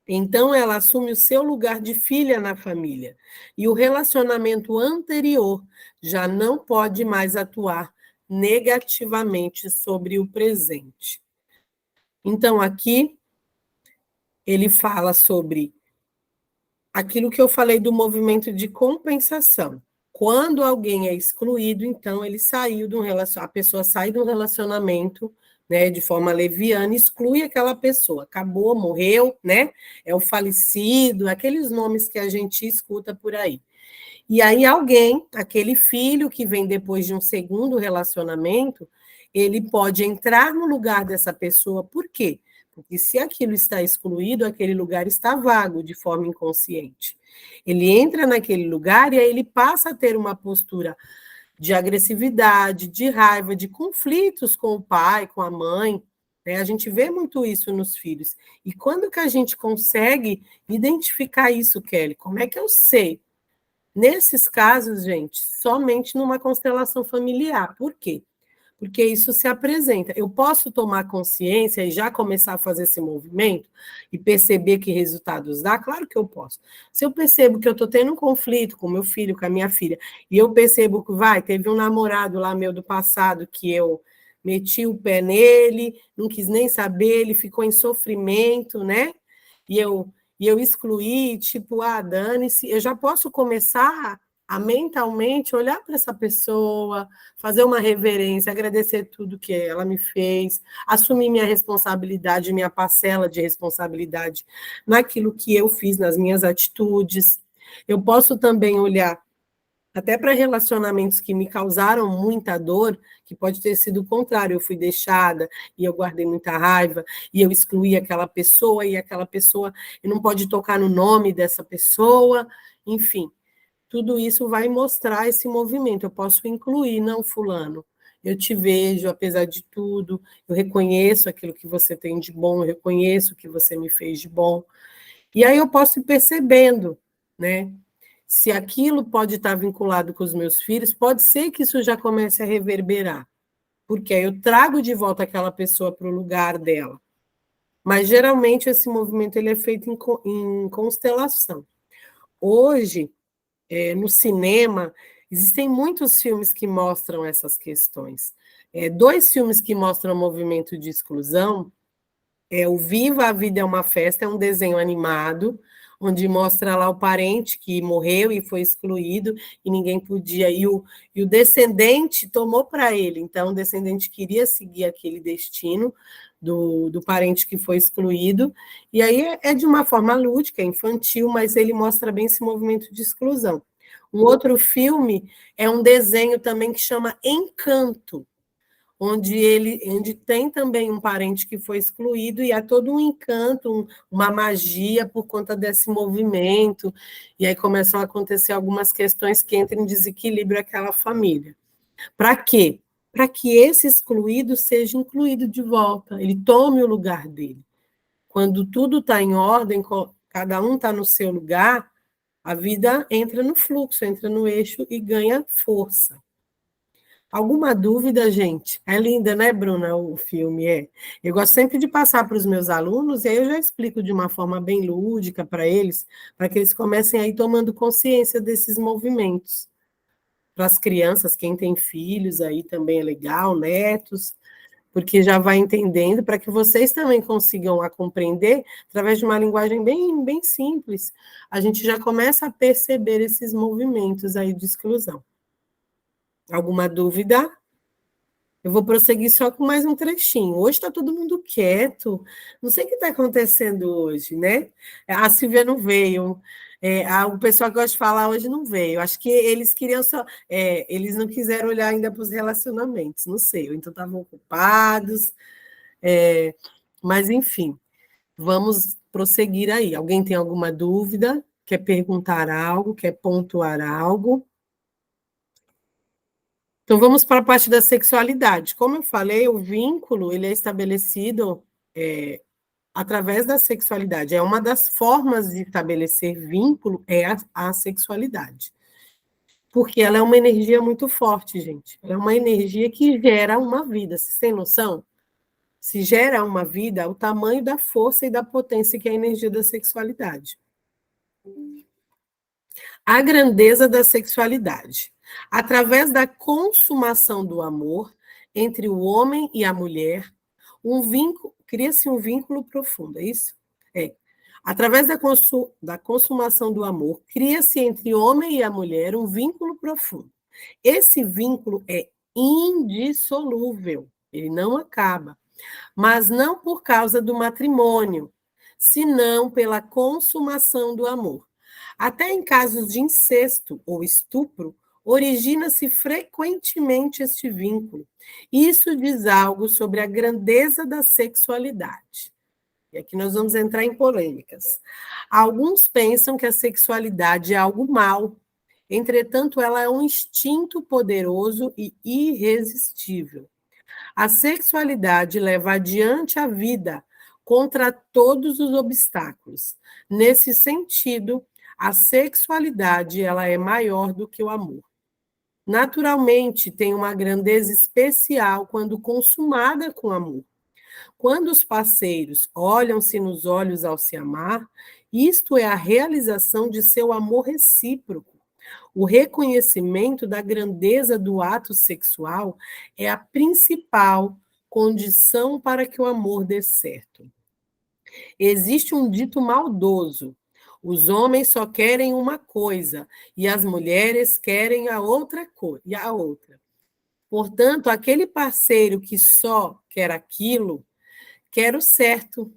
S1: Então, ela assume o seu lugar de filha na família. E o relacionamento anterior já não pode mais atuar negativamente sobre o presente. Então, aqui, ele fala sobre aquilo que eu falei do movimento de compensação. Quando alguém é excluído, então ele saiu de um relacionamento, a pessoa sai de um relacionamento, né, de forma leviana, exclui aquela pessoa, acabou, morreu, né? É o falecido, aqueles nomes que a gente escuta por aí. E aí alguém, aquele filho que vem depois de um segundo relacionamento, ele pode entrar no lugar dessa pessoa. Por quê? Porque se aquilo está excluído, aquele lugar está vago de forma inconsciente. Ele entra naquele lugar e aí ele passa a ter uma postura de agressividade, de raiva, de conflitos com o pai, com a mãe. Né? A gente vê muito isso nos filhos. E quando que a gente consegue identificar isso, Kelly? Como é que eu sei? Nesses casos, gente, somente numa constelação familiar. Por quê? Porque isso se apresenta. Eu posso tomar consciência e já começar a fazer esse movimento e perceber que resultados dá? Claro que eu posso. Se eu percebo que eu estou tendo um conflito com meu filho, com a minha filha, e eu percebo que teve um namorado lá meu do passado que eu meti o pé nele, não quis nem saber, ele ficou em sofrimento, né? E eu excluí, tipo, dane-se, eu já posso começar a mentalmente olhar para essa pessoa, fazer uma reverência, agradecer tudo que ela me fez, assumir minha responsabilidade, minha parcela de responsabilidade naquilo que eu fiz, nas minhas atitudes. Eu posso também olhar até para relacionamentos que me causaram muita dor, que pode ter sido o contrário, eu fui deixada e eu guardei muita raiva, e eu excluí aquela pessoa, e aquela pessoa, e não pode tocar no nome dessa pessoa, enfim. Tudo isso vai mostrar esse movimento. Eu posso incluir, não, fulano, eu te vejo, apesar de tudo, eu reconheço aquilo que você tem de bom, eu reconheço o que você me fez de bom. E aí eu posso ir percebendo, né? Se aquilo pode estar vinculado com os meus filhos, pode ser que isso já comece a reverberar, porque aí eu trago de volta aquela pessoa para o lugar dela. Mas, geralmente, esse movimento ele é feito em constelação. Hoje, no cinema, existem muitos filmes que mostram essas questões. 2 filmes que mostram o movimento de exclusão é o Viva a Vida é uma Festa, é um desenho animado, onde mostra lá o parente que morreu e foi excluído, e ninguém podia, e o descendente tomou para ele, então o descendente queria seguir aquele destino do parente que foi excluído, e aí é de uma forma lúdica, infantil, mas ele mostra bem esse movimento de exclusão. Um outro filme é um desenho também que chama Encanto, onde tem também um parente que foi excluído e há todo um encanto, uma magia por conta desse movimento, e aí começam a acontecer algumas questões que entram em desequilíbrio aquela família. Para quê? Para que esse excluído seja incluído de volta, ele tome o lugar dele. Quando tudo está em ordem, cada um está no seu lugar, a vida entra no fluxo, entra no eixo e ganha força. Alguma dúvida, gente? É linda, né, Bruna, o filme? Eu gosto sempre de passar para os meus alunos, e aí eu já explico de uma forma bem lúdica para eles, para que eles comecem a ir tomando consciência desses movimentos. Para as crianças, quem tem filhos aí também é legal, netos, porque já vai entendendo, para que vocês também consigam a compreender, através de uma linguagem bem, bem simples, a gente já começa a perceber esses movimentos aí de exclusão. Alguma dúvida? Eu vou prosseguir só com mais um trechinho. Hoje está todo mundo quieto. Não sei o que está acontecendo hoje, né? A Silvia não veio. O pessoal que gosta de falar hoje não veio. Acho que eles queriam só. Eles não quiseram olhar ainda para os relacionamentos, não sei. Ou então estavam ocupados. Mas, enfim, vamos prosseguir aí. Alguém tem alguma dúvida? Quer perguntar algo? Quer pontuar algo? Então, vamos para a parte da sexualidade. Como eu falei, o vínculo ele é estabelecido através da sexualidade. É uma das formas de estabelecer vínculo a sexualidade. Porque ela é uma energia muito forte, gente. Ela é uma energia que gera uma vida. Vocês têm noção? se gera uma vida, o tamanho da força e da potência que é a energia da sexualidade. A grandeza da sexualidade. Através da consumação do amor entre o homem e a mulher, cria-se um vínculo profundo, é isso? É. Através da consumação do amor, cria-se entre o homem e a mulher um vínculo profundo. Esse vínculo é indissolúvel, ele não acaba, mas não por causa do matrimônio, senão pela consumação do amor. Até em casos de incesto ou estupro, origina-se frequentemente este vínculo. Isso diz algo sobre a grandeza da sexualidade. E aqui nós vamos entrar em polêmicas. Alguns pensam que a sexualidade é algo mau, entretanto, ela é um instinto poderoso e irresistível. A sexualidade leva adiante a vida contra todos os obstáculos. Nesse sentido, a sexualidade ela é maior do que o amor. Naturalmente, tem uma grandeza especial quando consumada com amor. Quando os parceiros olham-se nos olhos ao se amar, isto é a realização de seu amor recíproco. O reconhecimento da grandeza do ato sexual é a principal condição para que o amor dê certo. Existe um dito maldoso: os homens só querem uma coisa e as mulheres querem a outra coisa e a outra. Portanto, aquele parceiro que só quer aquilo, quer o certo.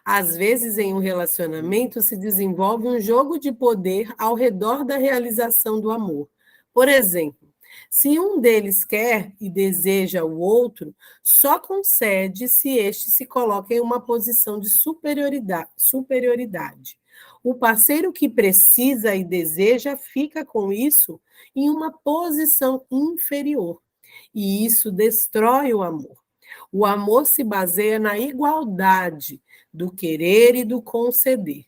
S1: Às vezes, em um relacionamento, se desenvolve um jogo de poder ao redor da realização do amor. Por exemplo, se um deles quer e deseja o outro, só concede se este se coloca em uma posição de superioridade. O parceiro que precisa e deseja fica com isso em uma posição inferior, e isso destrói o amor. O amor se baseia na igualdade do querer e do conceder.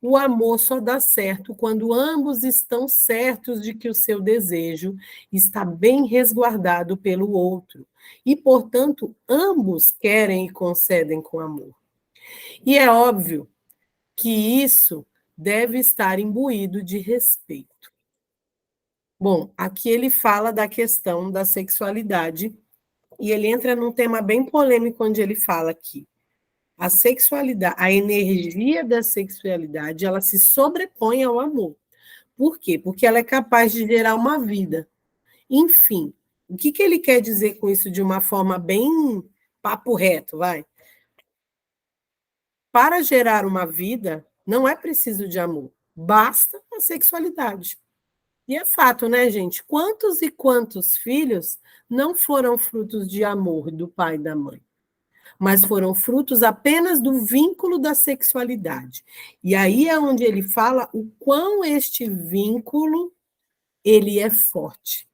S1: O amor só dá certo quando ambos estão certos de que o seu desejo está bem resguardado pelo outro e, portanto, ambos querem e concedem com amor. E é óbvio que isso deve estar imbuído de respeito. Bom, aqui ele fala da questão da sexualidade e ele entra num tema bem polêmico onde ele fala que a sexualidade, a energia da sexualidade, ela se sobrepõe ao amor. Por quê? Porque ela é capaz de gerar uma vida. Enfim, o que ele quer dizer com isso de uma forma bem papo reto, vai? Para gerar uma vida, não é preciso de amor, basta a sexualidade. E é fato, né, gente? Quantos e quantos filhos não foram frutos de amor do pai e da mãe, mas foram frutos apenas do vínculo da sexualidade. E aí é onde ele fala o quão este vínculo ele é forte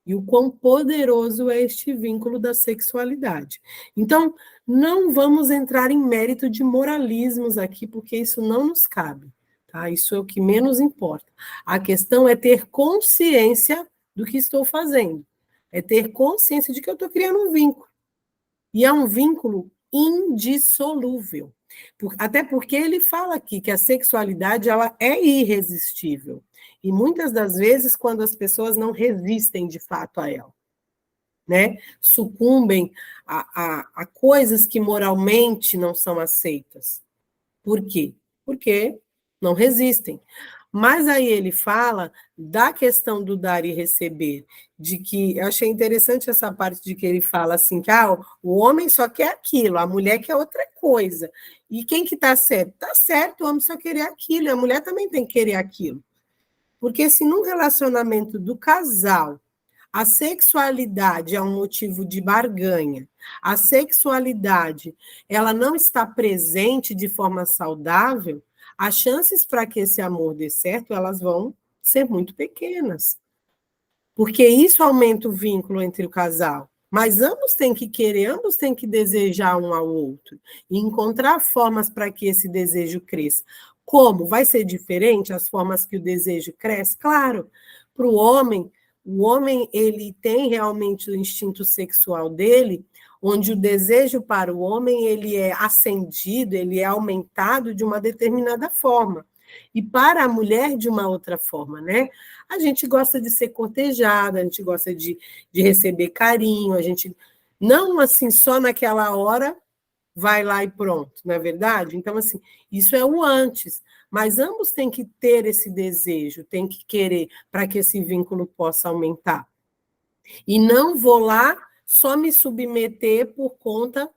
S1: e o quão poderoso é este vínculo da sexualidade. Então, não vamos entrar em mérito de moralismos aqui, porque isso não nos cabe. Tá? Isso é o que menos importa. A questão é ter consciência do que estou fazendo. É ter consciência de que eu estou criando um vínculo. E é um vínculo indissolúvel. Até porque ele fala aqui que a sexualidade ela é irresistível. E muitas das vezes, quando as pessoas não resistem de fato a ela, né? Sucumbem a coisas que moralmente não são aceitas. Por quê? Porque não resistem. Mas aí ele fala da questão do dar e receber, de que eu achei interessante essa parte de que ele fala assim, que o homem só quer aquilo, a mulher quer outra coisa. E quem que está certo? Está certo, o homem só querer aquilo, e a mulher também tem que querer aquilo. Porque se num relacionamento do casal a sexualidade é um motivo de barganha, a sexualidade ela não está presente de forma saudável, as chances para que esse amor dê certo, elas vão ser muito pequenas. Porque isso aumenta o vínculo entre o casal. Mas ambos têm que querer, ambos têm que desejar um ao outro e encontrar formas para que esse desejo cresça. Como? Vai ser diferente as formas que o desejo cresce? Claro, para o homem, O homem, ele tem realmente o instinto sexual dele, onde o desejo para o homem ele é acendido, ele é aumentado de uma determinada forma. E para a mulher, de uma outra forma, né? A gente gosta de ser cortejada, a gente gosta de receber carinho, a gente não assim só naquela hora vai lá e pronto, não é verdade? Então, assim, isso é o antes, mas ambos têm que ter esse desejo, têm que querer para que esse vínculo possa aumentar. E não vou lá só me submeter por conta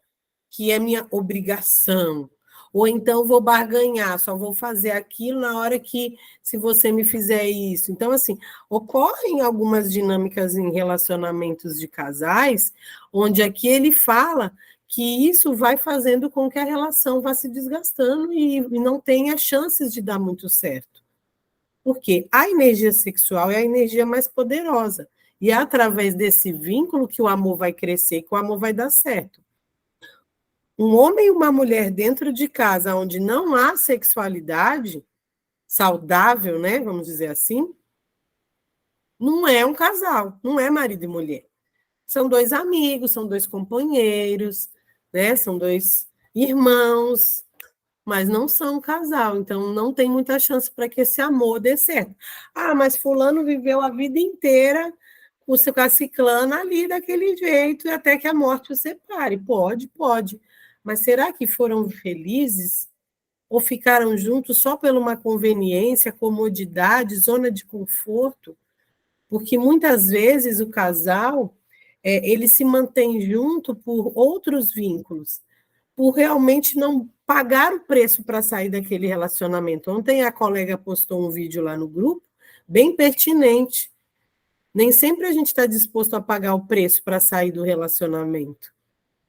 S1: que é minha obrigação. Ou então vou barganhar, só vou fazer aquilo na hora que, se você me fizer isso. Então, assim, ocorrem algumas dinâmicas em relacionamentos de casais, onde aqui ele fala que isso vai fazendo com que a relação vá se desgastando e não tenha chances de dar muito certo. Porque a energia sexual é a energia mais poderosa. E é através desse vínculo que o amor vai crescer, que o amor vai dar certo. Um homem e uma mulher dentro de casa, onde não há sexualidade saudável, né, vamos dizer assim, não é um casal, não é marido e mulher. São dois amigos, são dois companheiros, né, são dois irmãos, mas não são um casal, então não tem muita chance para que esse amor dê certo. Ah, mas fulano viveu a vida inteira com a ciclana ali daquele jeito, e até que a morte o separe. Pode, pode. Mas será que foram felizes? Ou ficaram juntos só por uma conveniência, comodidade, zona de conforto? Porque muitas vezes o casal ele se mantém junto por outros vínculos, por realmente não pagar o preço para sair daquele relacionamento. Ontem a colega postou um vídeo lá no grupo, bem pertinente. Nem sempre a gente está disposto a pagar o preço para sair do relacionamento.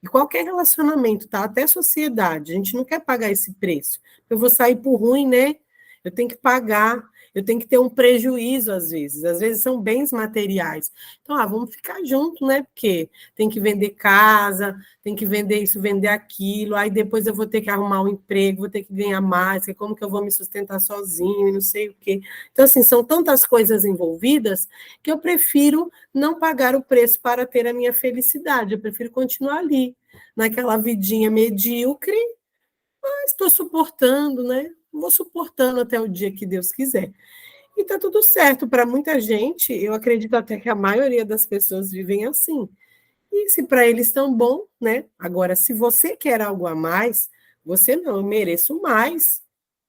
S1: E qualquer relacionamento, tá? Até sociedade, a gente não quer pagar esse preço. Eu vou sair por ruim, né? Eu tenho que pagar, eu tenho que ter um prejuízo às vezes são bens materiais. Então, vamos ficar junto, né? Porque tem que vender casa, tem que vender isso, vender aquilo, aí depois eu vou ter que arrumar um emprego, vou ter que ganhar mais, como que eu vou me sustentar sozinho e não sei o quê. Então, assim, são tantas coisas envolvidas que eu prefiro não pagar o preço para ter a minha felicidade, eu prefiro continuar ali, naquela vidinha medíocre, mas estou suportando, né? Vou suportando até o dia que Deus quiser. E está tudo certo para muita gente, eu acredito até que a maioria das pessoas vivem assim. E se para eles estão bom, né? Agora, se você quer algo a mais, você não, eu mereço mais,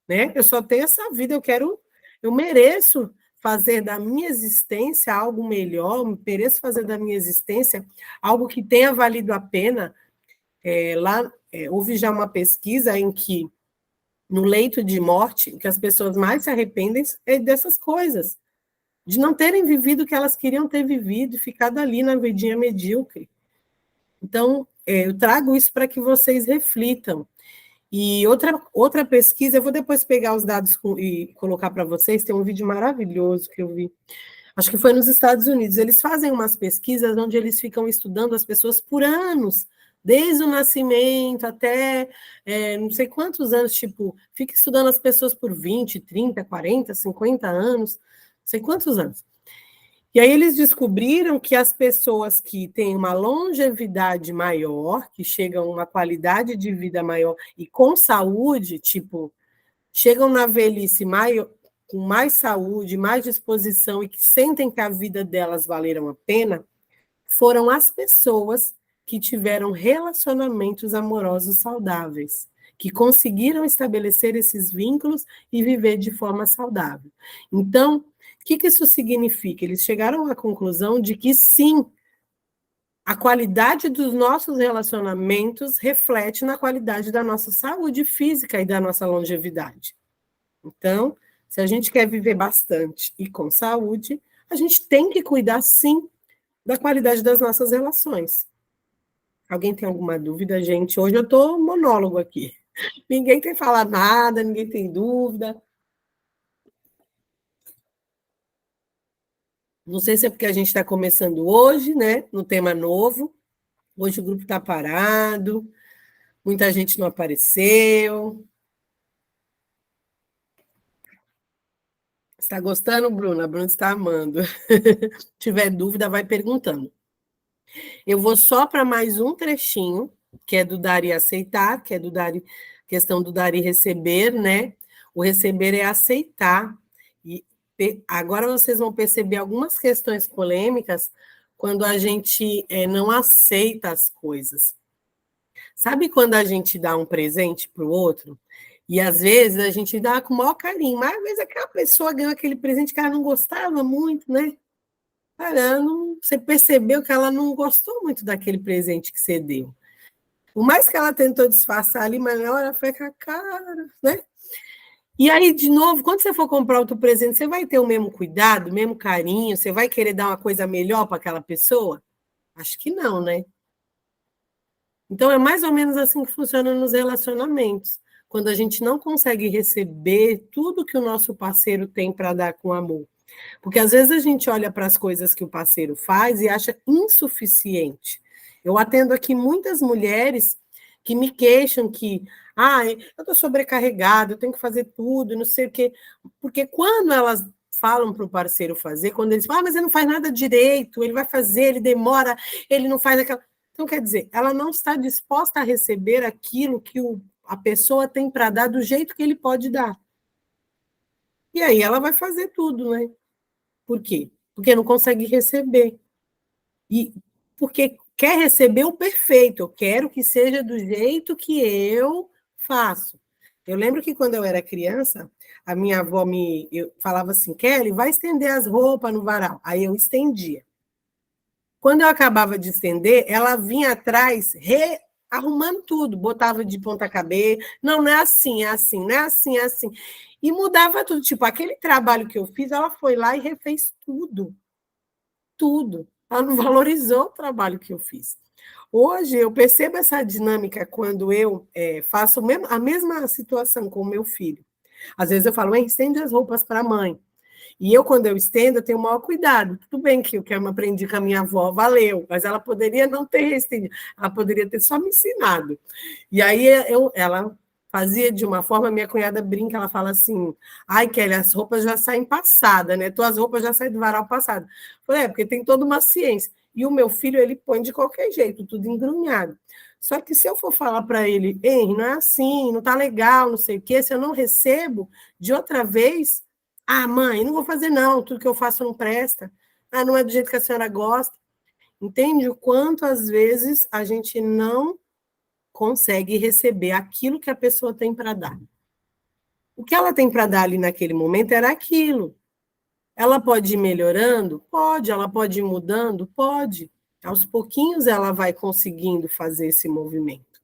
S1: né? Eu só tenho essa vida, eu mereço fazer da minha existência algo melhor, eu mereço fazer da minha existência algo que tenha valido a pena. Houve já uma pesquisa em que no leito de morte, que as pessoas mais se arrependem é dessas coisas, de não terem vivido o que elas queriam ter vivido, ficado ali na vidinha medíocre. Então, eu trago isso para que vocês reflitam. E outra pesquisa, eu vou depois pegar os dados e colocar para vocês, tem um vídeo maravilhoso que eu vi, acho que foi nos Estados Unidos, eles fazem umas pesquisas onde eles ficam estudando as pessoas por anos, desde o nascimento até não sei quantos anos, tipo, fica estudando as pessoas por 20, 30, 40, 50 anos, não sei quantos anos. E aí eles descobriram que as pessoas que têm uma longevidade maior, que chegam a uma qualidade de vida maior e com saúde, tipo, chegam na velhice maior, com mais saúde, mais disposição e que sentem que a vida delas valeram a pena, foram as pessoas que tiveram relacionamentos amorosos saudáveis, que conseguiram estabelecer esses vínculos e viver de forma saudável. Então, o que isso significa? Eles chegaram à conclusão de que, sim, a qualidade dos nossos relacionamentos reflete na qualidade da nossa saúde física e da nossa longevidade. Então, se a gente quer viver bastante e com saúde, a gente tem que cuidar, sim, da qualidade das nossas relações. Alguém tem alguma dúvida, gente? Hoje eu estou monólogo aqui. Ninguém tem falado nada, ninguém tem dúvida. Não sei se é porque a gente está começando hoje, né, no tema novo. Hoje o grupo está parado, muita gente não apareceu. Está gostando, Bruna? A Bruna está amando. Se tiver dúvida, vai perguntando. Eu vou só para mais um trechinho, que é do dar e aceitar, que é do dar e, questão do dar e receber, né? O receber é aceitar. E agora vocês vão perceber algumas questões polêmicas quando a gente não aceita as coisas. Sabe quando a gente dá um presente para o outro? E às vezes a gente dá com o maior carinho, mas às vezes aquela pessoa ganhou aquele presente que ela não gostava muito, né? Você percebeu que ela não gostou muito daquele presente que você deu. Por mais que ela tentou disfarçar ali, mas na hora foi com a cara, né? E aí, de novo, quando você for comprar outro presente, você vai ter o mesmo cuidado, o mesmo carinho? Você vai querer dar uma coisa melhor para aquela pessoa? Acho que não, né? Então, é mais ou menos assim que funciona nos relacionamentos. Quando a gente não consegue receber tudo que o nosso parceiro tem para dar com amor. Porque às vezes a gente olha para as coisas que o parceiro faz e acha insuficiente. Eu atendo aqui muitas mulheres que me queixam que eu estou sobrecarregada, eu tenho que fazer tudo, não sei o quê. Porque quando elas falam para o parceiro fazer, quando eles falam, mas ele não faz nada direito, ele vai fazer, ele demora, ele não faz aquela. Então, quer dizer, ela não está disposta a receber aquilo que a pessoa tem para dar do jeito que ele pode dar. E aí ela vai fazer tudo, né? Por quê? Porque não consegue receber. E porque quer receber o perfeito, eu quero que seja do jeito que eu faço. Eu lembro que quando eu era criança, a minha avó eu falava assim, Kelly, vai estender as roupas no varal. Aí eu estendia. Quando eu acabava de estender, ela vinha atrás arrumando tudo, botava de ponta cabeça, não é assim, é assim, não é assim, é assim. E mudava tudo. Tipo, aquele trabalho que eu fiz, ela foi lá e refez tudo. Tudo. Ela não valorizou o trabalho que eu fiz. Hoje, eu percebo essa dinâmica quando eu faço a mesma situação com o meu filho. Às vezes eu falo, estende as roupas para a mãe. E eu, quando eu estendo, eu tenho o maior cuidado. Tudo bem que eu aprendi com a minha avó, valeu, mas ela poderia não ter estendido, ela poderia ter só me ensinado. E aí ela fazia de uma forma, minha cunhada brinca, ela fala assim, ai, Kelly, as roupas já saem passadas, né? Tuas roupas já saem do varal passado. Eu falei, porque tem toda uma ciência. E o meu filho, ele põe de qualquer jeito, tudo engrunhado. Só que se eu for falar para ele, Henry, não é assim, não tá legal, não sei o quê, se eu não recebo, de outra vez, mãe, não vou fazer não, tudo que eu faço não presta. Não é do jeito que a senhora gosta. Entende o quanto, às vezes, a gente não consegue receber aquilo que a pessoa tem para dar. O que ela tem para dar ali naquele momento era aquilo. Ela pode ir melhorando? Pode. Ela pode ir mudando? Pode. Aos pouquinhos ela vai conseguindo fazer esse movimento.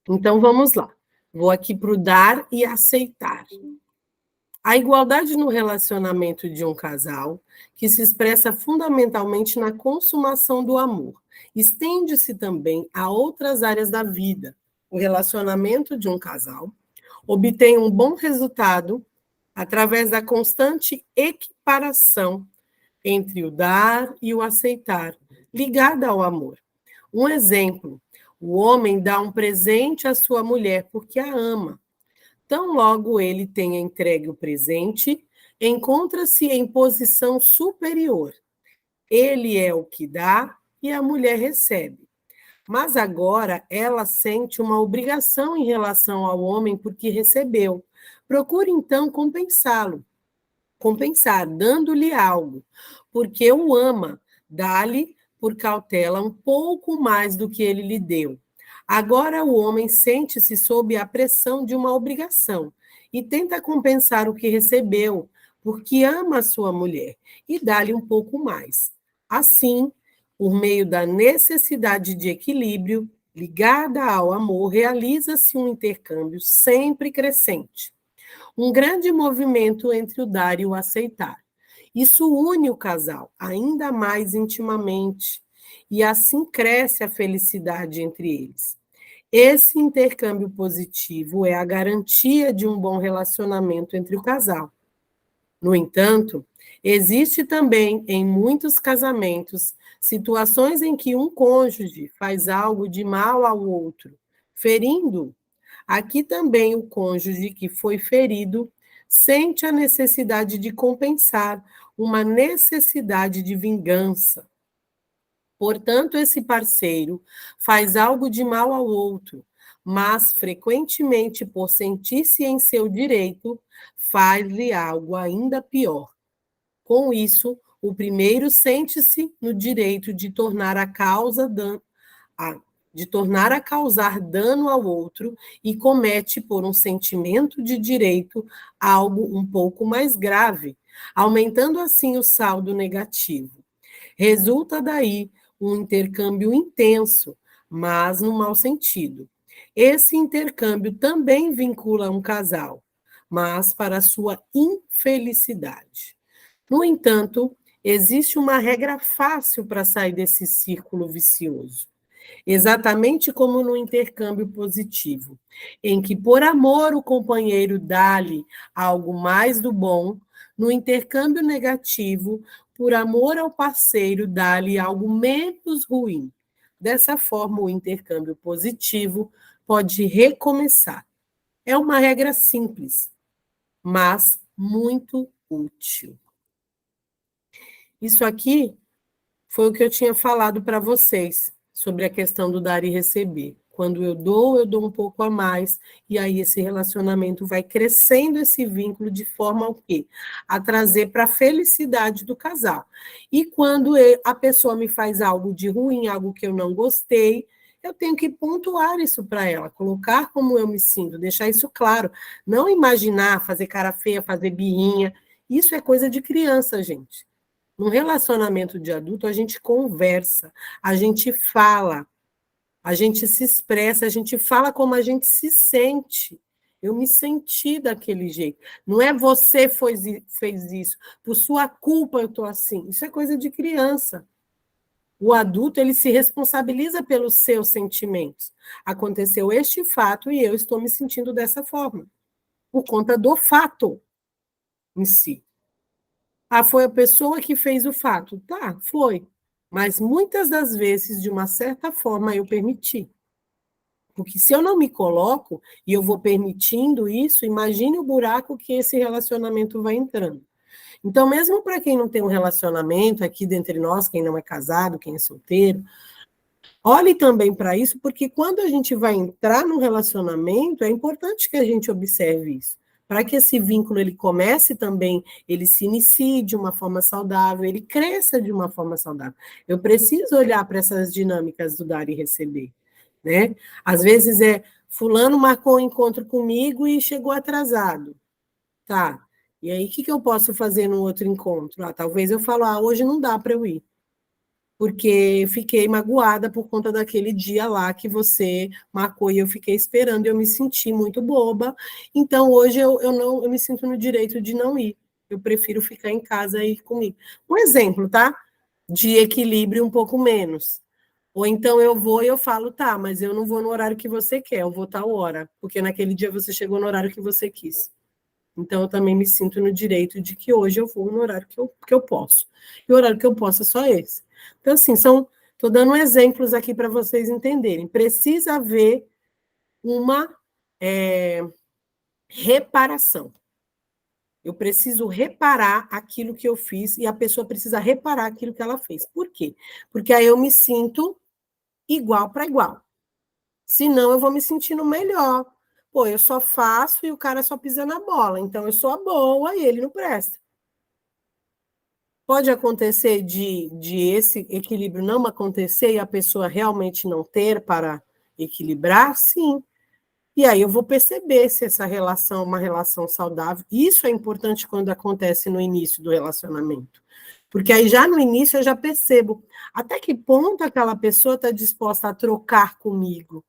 S1: Então, vamos lá. Vou aqui para o dar e aceitar. A igualdade no relacionamento de um casal, que se expressa fundamentalmente na consumação do amor, estende-se também a outras áreas da vida. O relacionamento de um casal obtém um bom resultado através da constante equiparação entre o dar e o aceitar, ligada ao amor. Um exemplo: o homem dá um presente à sua mulher porque a ama. Tão logo ele tenha entregue o presente, encontra-se em posição superior. Ele é o que dá e a mulher recebe. Mas agora ela sente uma obrigação em relação ao homem porque recebeu. Procure então compensar, dando-lhe algo, porque o ama, dá-lhe por cautela um pouco mais do que ele lhe deu. Agora o homem sente-se sob a pressão de uma obrigação e tenta compensar o que recebeu, porque ama a sua mulher, e dá-lhe um pouco mais. Assim, por meio da necessidade de equilíbrio, ligada ao amor, realiza-se um intercâmbio sempre crescente. Um grande movimento entre o dar e o aceitar. Isso une o casal ainda mais intimamente, e assim cresce a felicidade entre eles. Esse intercâmbio positivo é a garantia de um bom relacionamento entre o casal. No entanto, existe também, em muitos casamentos, situações em que um cônjuge faz algo de mal ao outro, ferindo. Aqui também o cônjuge que foi ferido sente a necessidade de compensar, uma necessidade de vingança. Portanto, esse parceiro faz algo de mal ao outro, mas frequentemente, por sentir-se em seu direito, faz-lhe algo ainda pior. Com isso, o primeiro sente-se no direito de tornar a causar dano ao outro e comete, por um sentimento de direito, algo um pouco mais grave, aumentando assim o saldo negativo. Resulta daí um intercâmbio intenso, mas no mau sentido. Esse intercâmbio também vincula um casal, mas para sua infelicidade. No entanto, existe uma regra fácil para sair desse círculo vicioso. Exatamente como no intercâmbio positivo, em que por amor o companheiro dá-lhe algo mais do bom, no intercâmbio negativo, por amor ao parceiro dá-lhe algo menos ruim. Dessa forma, o intercâmbio positivo pode recomeçar. É uma regra simples, mas muito útil. Isso aqui foi o que eu tinha falado para vocês sobre a questão do dar e receber. Quando eu dou um pouco a mais, e aí esse relacionamento vai crescendo esse vínculo de forma ao quê? A trazer para a felicidade do casal. E quando a pessoa me faz algo de ruim, algo que eu não gostei, eu tenho que pontuar isso para ela, colocar como eu me sinto, deixar isso claro. Não imaginar, fazer cara feia, fazer birrinha. Isso é coisa de criança, gente. Num relacionamento de adulto, a gente conversa, a gente fala, a gente se expressa, a gente fala como a gente se sente. Eu me senti daquele jeito. Não é você fez isso, por sua culpa eu estou assim. Isso é coisa de criança. O adulto, ele se responsabiliza pelos seus sentimentos. Aconteceu este fato e eu estou me sentindo dessa forma, por conta do fato em si. Ah, foi a pessoa que fez o fato. Tá, foi. Mas muitas das vezes, de uma certa forma, eu permiti. Porque se eu não me coloco e eu vou permitindo isso, imagine o buraco que esse relacionamento vai entrando. Então, mesmo para quem não tem um relacionamento, aqui dentre nós, quem não é casado, quem é solteiro, olhe também para isso, porque quando a gente vai entrar num relacionamento, é importante que a gente observe isso. Para que esse vínculo ele comece também, ele se inicie de uma forma saudável, ele cresça de uma forma saudável. Eu preciso olhar para essas dinâmicas do dar e receber, né? Às vezes fulano marcou um encontro comigo e chegou atrasado. Tá. E aí, o que eu posso fazer no outro encontro? Talvez eu falo, hoje não dá para eu ir, porque fiquei magoada por conta daquele dia lá que você marcou e eu fiquei esperando, e eu me senti muito boba, então hoje eu me sinto no direito de não ir, eu prefiro ficar em casa e ir comigo. Um exemplo, tá? De equilíbrio um pouco menos. Ou então eu vou e eu falo, tá, mas eu não vou no horário que você quer, eu vou tal hora, porque naquele dia você chegou no horário que você quis. Então, eu também me sinto no direito de que hoje eu vou no horário que eu posso. E o horário que eu posso é só esse. Então, assim, estou dando exemplos aqui para vocês entenderem. Precisa haver uma reparação. Eu preciso reparar aquilo que eu fiz e a pessoa precisa reparar aquilo que ela fez. Por quê? Porque aí eu me sinto igual para igual. Senão, eu vou me sentindo melhor. Pô, eu só faço e o cara só pisa na bola. Então, eu sou a boa e ele não presta. Pode acontecer de esse equilíbrio não acontecer e a pessoa realmente não ter para equilibrar? Sim. E aí eu vou perceber se essa relação é uma relação saudável. Isso é importante quando acontece no início do relacionamento. Porque aí já no início eu já percebo até que ponto aquela pessoa está disposta a trocar comigo.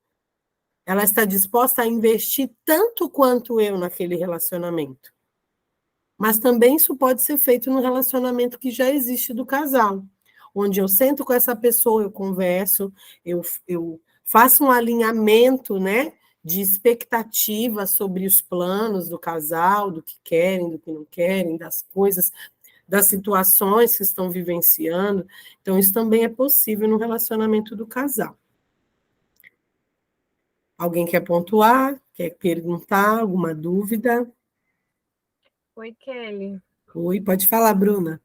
S1: Ela está disposta a investir tanto quanto eu naquele relacionamento. Mas também isso pode ser feito no relacionamento que já existe do casal, onde eu sento com essa pessoa, eu converso, eu faço um alinhamento, né, de expectativa sobre os planos do casal, do que querem, do que não querem, das coisas, das situações que estão vivenciando. Então, isso também é possível no relacionamento do casal. Alguém quer pontuar? Quer perguntar? Alguma dúvida?
S3: Oi, Kelly.
S1: Oi, pode falar, Bruna.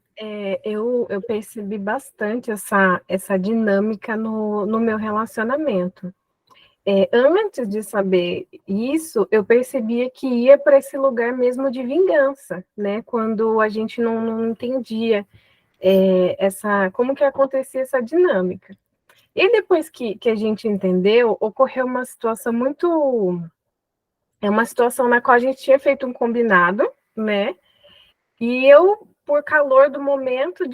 S3: Eu percebi bastante essa dinâmica no meu relacionamento. Antes de saber isso, eu percebia que ia para esse lugar mesmo de vingança, né? Quando a gente não entendia como que acontecia essa dinâmica. E depois que a gente entendeu, ocorreu uma situação uma situação na qual a gente tinha feito um combinado, né? E eu, por calor do momento,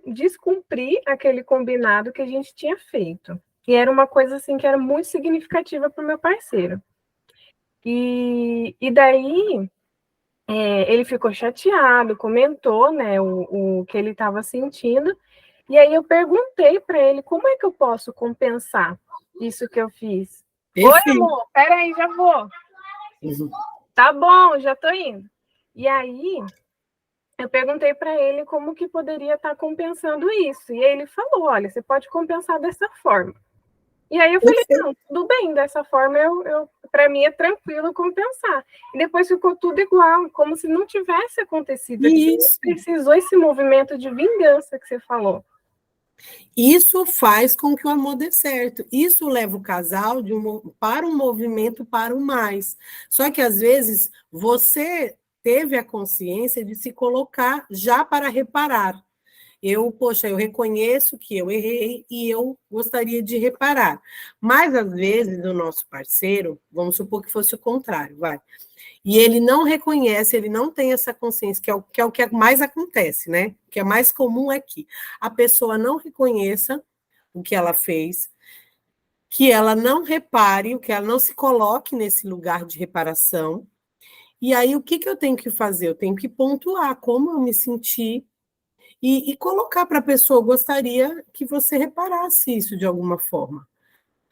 S3: descumpri aquele combinado que a gente tinha feito. E era uma coisa assim que era muito significativa para o meu parceiro. E daí ele ficou chateado, comentou, né, o que ele estava sentindo. E aí eu perguntei para ele como é que eu posso compensar isso que eu fiz. Oi,
S1: Perfeito.
S3: amor, peraí, já vou.
S1: Uhum.
S3: Tá bom, já tô indo. E aí eu perguntei para ele como que poderia estar compensando isso. E aí ele falou: olha, você pode compensar dessa forma. E aí eu falei: não, tudo bem, dessa forma para mim é tranquilo compensar. E depois ficou tudo igual, como se não tivesse acontecido.
S1: Isso.
S3: Precisou esse movimento de vingança que você falou.
S1: Isso faz com que o amor dê certo. Isso leva o casal para um movimento para o mais. Só que, às vezes, você teve a consciência de se colocar já para reparar. Eu reconheço que eu errei e eu gostaria de reparar. Mas, às vezes, o nosso parceiro, vamos supor que fosse o contrário, vai. E ele não reconhece, ele não tem essa consciência, que é o que mais acontece, né? O que é mais comum é que a pessoa não reconheça o que ela fez, que ela não repare, que ela não se coloque nesse lugar de reparação. E aí, o que eu tenho que fazer? Eu tenho que pontuar como eu me senti e colocar para a pessoa, gostaria que você reparasse isso de alguma forma.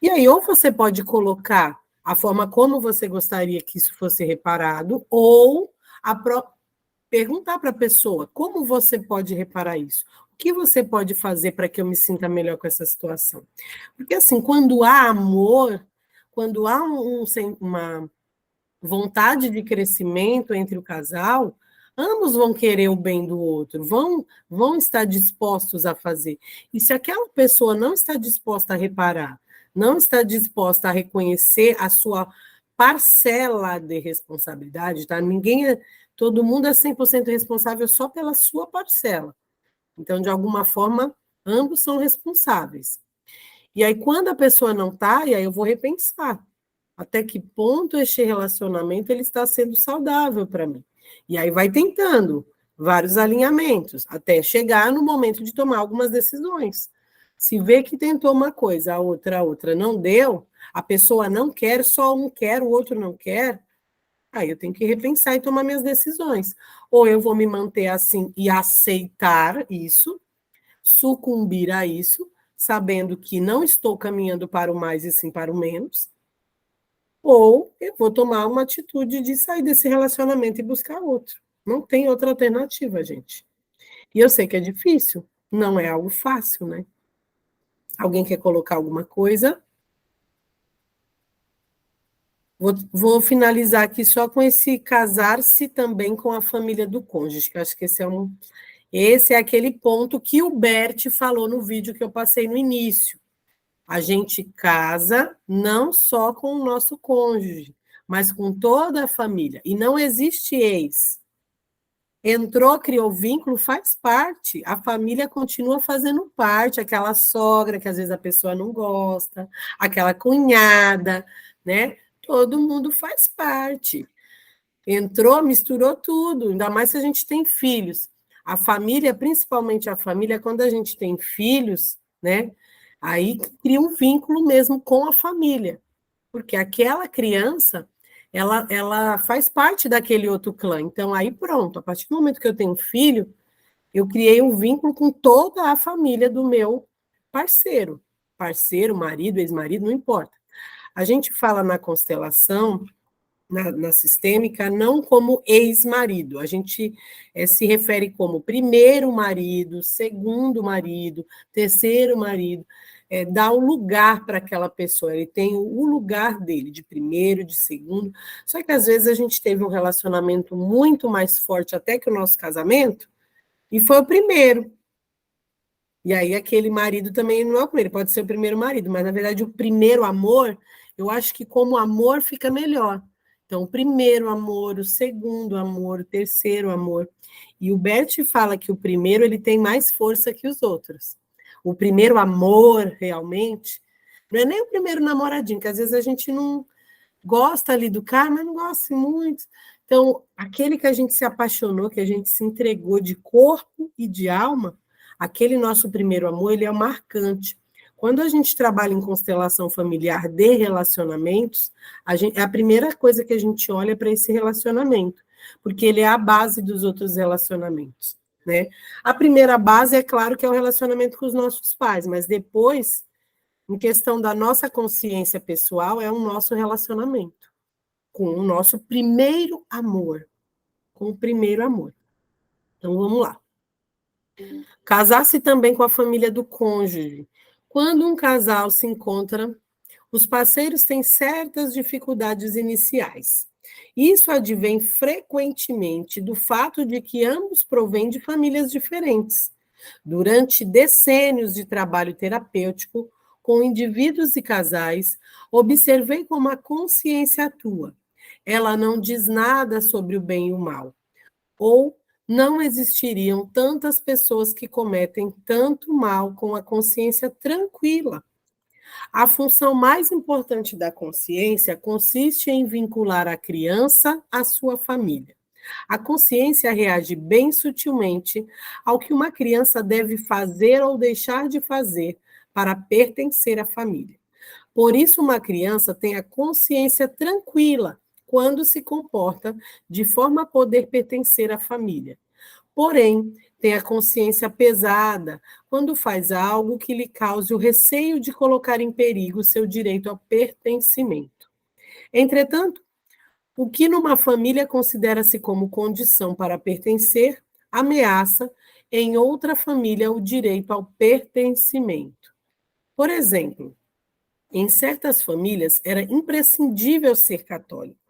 S1: E aí, ou você pode colocar a forma como você gostaria que isso fosse reparado, ou perguntar para a pessoa como você pode reparar isso. O que você pode fazer para que eu me sinta melhor com essa situação? Porque, assim, quando há amor, quando há uma vontade de crescimento entre o casal, ambos vão querer o bem do outro, vão estar dispostos a fazer. E se aquela pessoa não está disposta a reparar, não está disposta a reconhecer a sua parcela de responsabilidade, tá? Todo mundo é 100% responsável só pela sua parcela. Então, de alguma forma, ambos são responsáveis. E aí, quando a pessoa não está, e aí eu vou repensar até que ponto este relacionamento ele está sendo saudável para mim. E aí vai tentando vários alinhamentos, até chegar no momento de tomar algumas decisões. Se vê que tentou uma coisa, a outra não deu, a pessoa não quer, só um quer, o outro não quer, aí eu tenho que repensar e tomar minhas decisões. Ou eu vou me manter assim e aceitar isso, sucumbir a isso, sabendo que não estou caminhando para o mais e sim para o menos, ou eu vou tomar uma atitude de sair desse relacionamento e buscar outro. Não tem outra alternativa, gente. E eu sei que é difícil, não é algo fácil, né? Alguém quer colocar alguma coisa? Vou finalizar aqui só com esse casar-se também com a família do cônjuge, que eu acho que esse é aquele ponto que o Bert falou no vídeo que eu passei no início. A gente casa não só com o nosso cônjuge, mas com toda a família. E não existe ex. Entrou, criou vínculo, faz parte. A família continua fazendo parte. Aquela sogra que às vezes a pessoa não gosta, aquela cunhada, né? Todo mundo faz parte. Entrou, misturou tudo, ainda mais se a gente tem filhos. A família, principalmente a família, quando a gente tem filhos, né? Aí cria um vínculo mesmo com a família, porque aquela criança, ela faz parte daquele outro clã. Então, aí pronto, a partir do momento que eu tenho filho, eu criei um vínculo com toda a família do meu parceiro. Parceiro, marido, ex-marido, não importa. A gente fala na constelação, na sistêmica, não como ex-marido. A gente se refere como primeiro marido, segundo marido, terceiro marido. dá o lugar para aquela pessoa, ele tem o lugar dele, de primeiro, de segundo. Só que às vezes a gente teve um relacionamento muito mais forte até que o nosso casamento, e foi o primeiro. E aí aquele marido também não é o primeiro, pode ser o primeiro marido, mas na verdade o primeiro amor, eu acho que como amor fica melhor. Então, o primeiro amor, o segundo amor, o terceiro amor. E o Bert fala que o primeiro ele tem mais força que os outros. O primeiro amor, realmente, não é nem o primeiro namoradinho, que às vezes a gente não gosta ali do cara, mas não gosta muito. Então, aquele que a gente se apaixonou, que a gente se entregou de corpo e de alma, aquele nosso primeiro amor, ele é marcante. Quando a gente trabalha em constelação familiar de relacionamentos, é a primeira coisa que a gente olha para esse relacionamento, porque ele é a base dos outros relacionamentos, né? A primeira base, é claro, que é o relacionamento com os nossos pais, mas depois, em questão da nossa consciência pessoal, é o nosso relacionamento com o nosso primeiro amor, com o primeiro amor. Então, vamos lá. Casar-se também com a família do cônjuge. Quando um casal se encontra, os parceiros têm certas dificuldades iniciais. Isso advém frequentemente do fato de que ambos provêm de famílias diferentes. Durante decênios de trabalho terapêutico com indivíduos e casais, observei como a consciência atua. Ela não diz nada sobre o bem e o mal. Ou não existiriam tantas pessoas que cometem tanto mal com a consciência tranquila. A função mais importante da consciência consiste em vincular a criança à sua família. A consciência reage bem sutilmente ao que uma criança deve fazer ou deixar de fazer para pertencer à família. Por isso, uma criança tem a consciência tranquila quando se comporta de forma a poder pertencer à família. Porém, tem a consciência pesada quando faz algo que lhe cause o receio de colocar em perigo seu direito ao pertencimento. Entretanto, o que numa família considera-se como condição para pertencer, ameaça em outra família o direito ao pertencimento. Por exemplo, em certas famílias era imprescindível ser católico.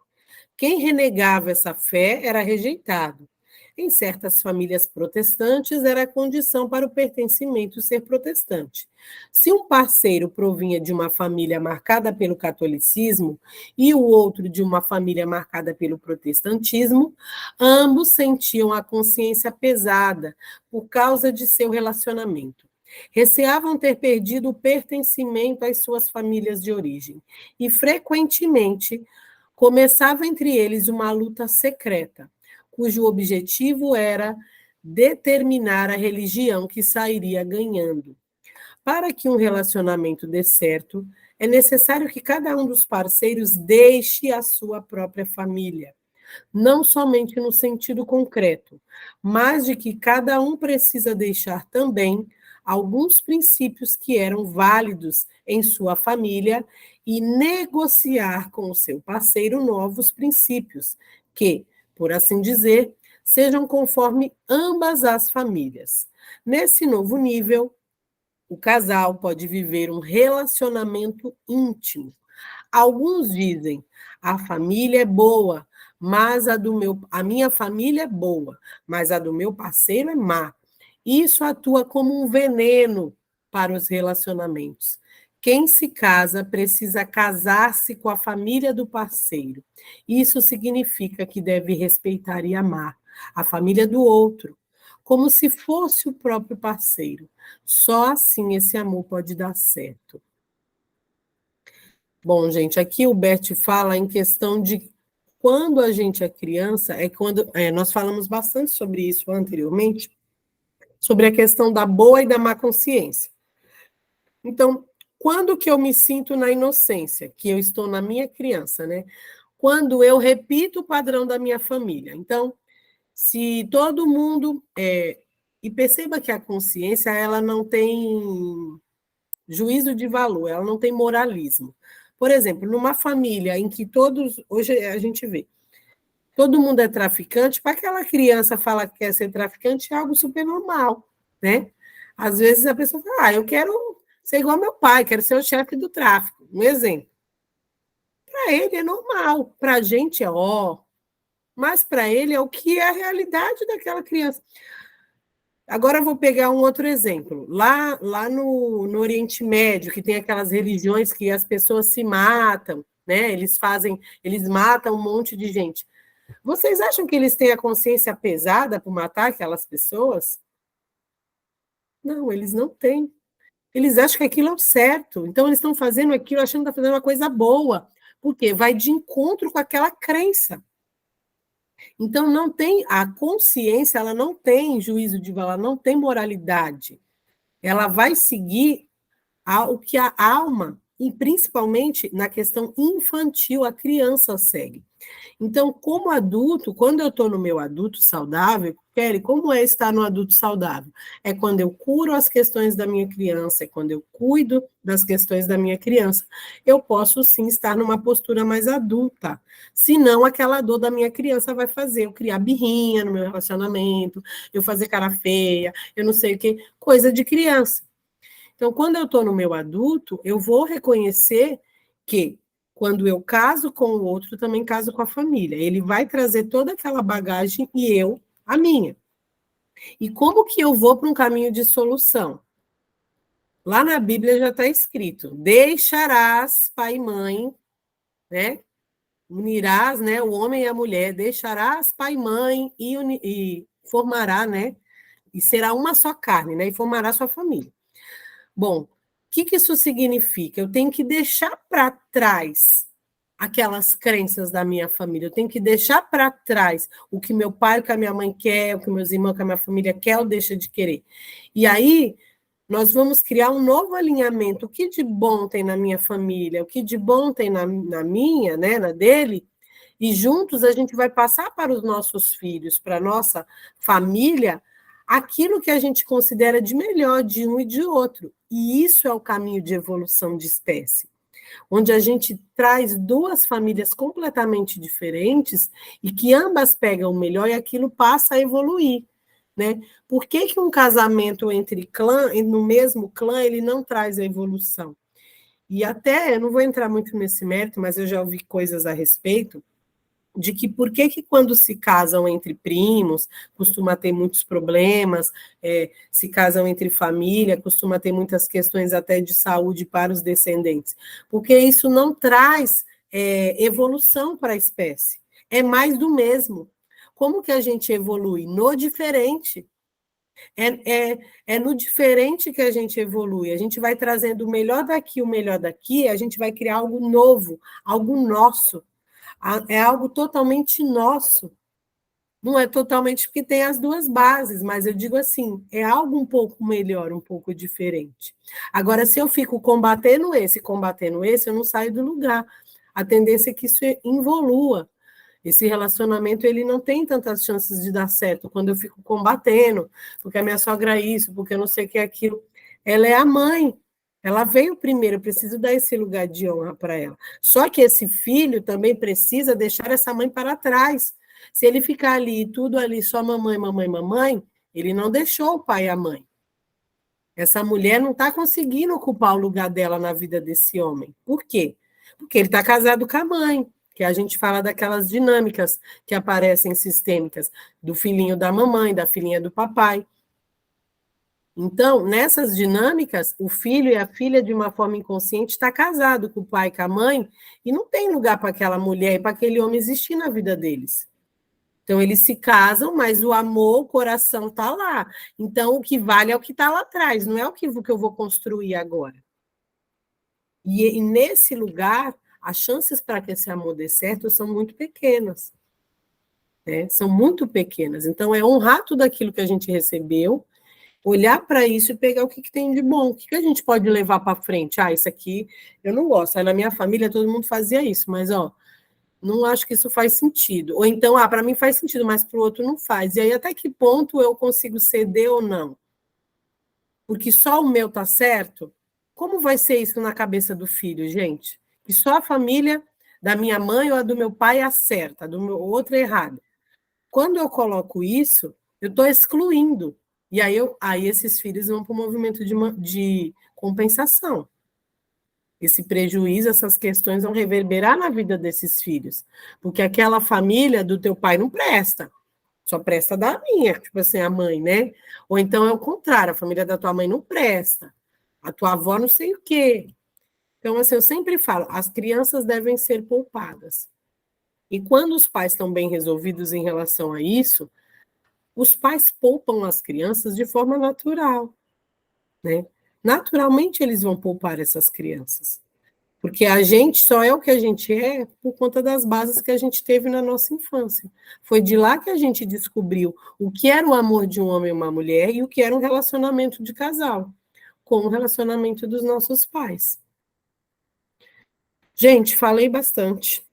S1: Quem renegava essa fé era rejeitado. Em certas famílias protestantes, era a condição para o pertencimento ser protestante. Se um parceiro provinha de uma família marcada pelo catolicismo e o outro de uma família marcada pelo protestantismo, ambos sentiam a consciência pesada por causa de seu relacionamento. Receavam ter perdido o pertencimento às suas famílias de origem e, frequentemente, começava entre eles uma luta secreta, cujo objetivo era determinar a religião que sairia ganhando. Para que um relacionamento dê certo, é necessário que cada um dos parceiros deixe a sua própria família, não somente no sentido concreto, mas de que cada um precisa deixar também alguns princípios que eram válidos em sua família e negociar com o seu parceiro novos princípios que, por assim dizer, sejam conforme ambas as famílias. Nesse novo nível, o casal pode viver um relacionamento íntimo. Alguns dizem, a família é boa, mas a minha família é boa, mas a do meu parceiro é má. Isso atua como um veneno para os relacionamentos. Quem se casa precisa casar-se com a família do parceiro. Isso significa que deve respeitar e amar a família do outro, como se fosse o próprio parceiro. Só assim esse amor pode dar certo. Bom, gente, aqui o Bert fala em questão de quando a gente é criança, nós falamos bastante sobre isso anteriormente, sobre a questão da boa e da má consciência. Então, quando que eu me sinto na inocência, que eu estou na minha criança, né? Quando eu repito o padrão da minha família. Então, se todo mundo... e perceba que a consciência, ela não tem juízo de valor, ela não tem moralismo. Por exemplo, numa família em que todos... Hoje a gente vê, todo mundo é traficante, para aquela criança falar que quer ser traficante é algo super normal, né? Às vezes a pessoa fala, eu quero ser igual ao meu pai, quero ser o chefe do tráfico, um exemplo. Para ele é normal, para a gente é ó, mas para ele é o que é a realidade daquela criança. Agora eu vou pegar um outro exemplo. Lá no Oriente Médio, que tem aquelas religiões que as pessoas se matam, né? Eles matam um monte de gente. Vocês acham que eles têm a consciência pesada por matar aquelas pessoas? Não, eles não têm. Eles acham que aquilo é o certo. Então, eles estão fazendo aquilo achando que estão fazendo uma coisa boa. Por quê? Vai de encontro com aquela crença. Então, não tem a consciência, ela não tem juízo de valor, ela não tem moralidade. Ela vai seguir o que a alma, e principalmente na questão infantil, a criança segue. Então, como adulto, quando eu estou no meu adulto saudável, Kelly, como é estar no adulto saudável? É quando eu curo as questões da minha criança, é quando eu cuido das questões da minha criança. Eu posso, sim, estar numa postura mais adulta. Senão, aquela dor da minha criança vai fazer eu criar birrinha no meu relacionamento, eu fazer cara feia, eu não sei o quê, coisa de criança. Então, quando eu estou no meu adulto, eu vou reconhecer que quando eu caso com o outro, também caso com a família. Ele vai trazer toda aquela bagagem e eu, a minha. E como que eu vou para um caminho de solução? Lá na Bíblia já está escrito: deixarás pai e mãe, né? Unirás, né? O homem e a mulher, deixarás pai e mãe e formará, né? E será uma só carne, né? E formará sua família. Bom, o que isso significa? Eu tenho que deixar para trás aquelas crenças da minha família, eu tenho que deixar para trás o que meu pai, o que a minha mãe quer, o que meus irmãos, o que a minha família quer ou deixa de querer. E aí, nós vamos criar um novo alinhamento. O que de bom tem na minha família, o que de bom tem na minha, né, na dele, e juntos a gente vai passar para os nossos filhos, para a nossa família, aquilo que a gente considera de melhor de um e de outro. E isso é o caminho de evolução de espécie, onde a gente traz duas famílias completamente diferentes e que ambas pegam o melhor e aquilo passa a evoluir, né? Por que um casamento entre clã, no mesmo clã, ele não traz a evolução? E até, eu não vou entrar muito nesse mérito, mas eu já ouvi coisas a respeito, de que por que quando se casam entre primos, costuma ter muitos problemas, se casam entre família, costuma ter muitas questões até de saúde para os descendentes, porque isso não traz evolução para a espécie, é mais do mesmo. Como que a gente evolui? No diferente. É no diferente que a gente evolui, a gente vai trazendo o melhor daqui, a gente vai criar algo novo, algo nosso. É algo totalmente nosso. Não é totalmente porque tem as duas bases, mas eu digo assim, é algo um pouco melhor, um pouco diferente. Agora, se eu fico combatendo esse, eu não saio do lugar. A tendência é que isso evolua. Esse relacionamento, ele não tem tantas chances de dar certo quando eu fico combatendo, porque a minha sogra é isso, porque eu não sei o que é aquilo. Ela é a mãe. Ela veio primeiro, eu preciso dar esse lugar de honra para ela. Só que esse filho também precisa deixar essa mãe para trás. Se ele ficar ali, tudo ali, só mamãe, mamãe, mamãe, ele não deixou o pai e a mãe. Essa mulher não está conseguindo ocupar o lugar dela na vida desse homem. Por quê? Porque ele está casado com a mãe, que a gente fala daquelas dinâmicas que aparecem sistêmicas, do filhinho da mamãe, da filhinha do papai. Então, nessas dinâmicas, o filho e a filha, de uma forma inconsciente, está casado com o pai e com a mãe, e não tem lugar para aquela mulher e para aquele homem existir na vida deles. Então, eles se casam, mas o amor, o coração está lá. Então, o que vale é o que está lá atrás, não é o que eu vou construir agora. E nesse lugar, as chances para que esse amor dê certo são muito pequenas. Né? São muito pequenas. Então, é honrar tudo aquilo que a gente recebeu, olhar para isso e pegar o que tem de bom, o que a gente pode levar para frente. Isso aqui eu não gosto. Aí na minha família todo mundo fazia isso, mas não acho que isso faz sentido. Ou então, para mim faz sentido, mas para o outro não faz. E aí até que ponto eu consigo ceder ou não? Porque só o meu tá certo? Como vai ser isso na cabeça do filho, gente? Que só a família da minha mãe ou a do meu pai acerta, do meu outro é errado. Quando eu coloco isso, eu estou excluindo. E aí esses filhos vão para o movimento de compensação. Esse prejuízo, essas questões vão reverberar na vida desses filhos, porque aquela família do teu pai não presta, só presta da minha, tipo assim, a mãe, né? Ou então é o contrário, a família da tua mãe não presta, a tua avó não sei o quê. Então, assim, eu sempre falo, as crianças devem ser poupadas. E quando os pais estão bem resolvidos em relação a isso, os pais poupam as crianças de forma natural, né? Naturalmente eles vão poupar essas crianças. Porque a gente só é o que a gente é por conta das bases que a gente teve na nossa infância. Foi de lá que a gente descobriu o que era o amor de um homem e uma mulher e o que era um relacionamento de casal, com o relacionamento dos nossos pais. Gente, falei bastante.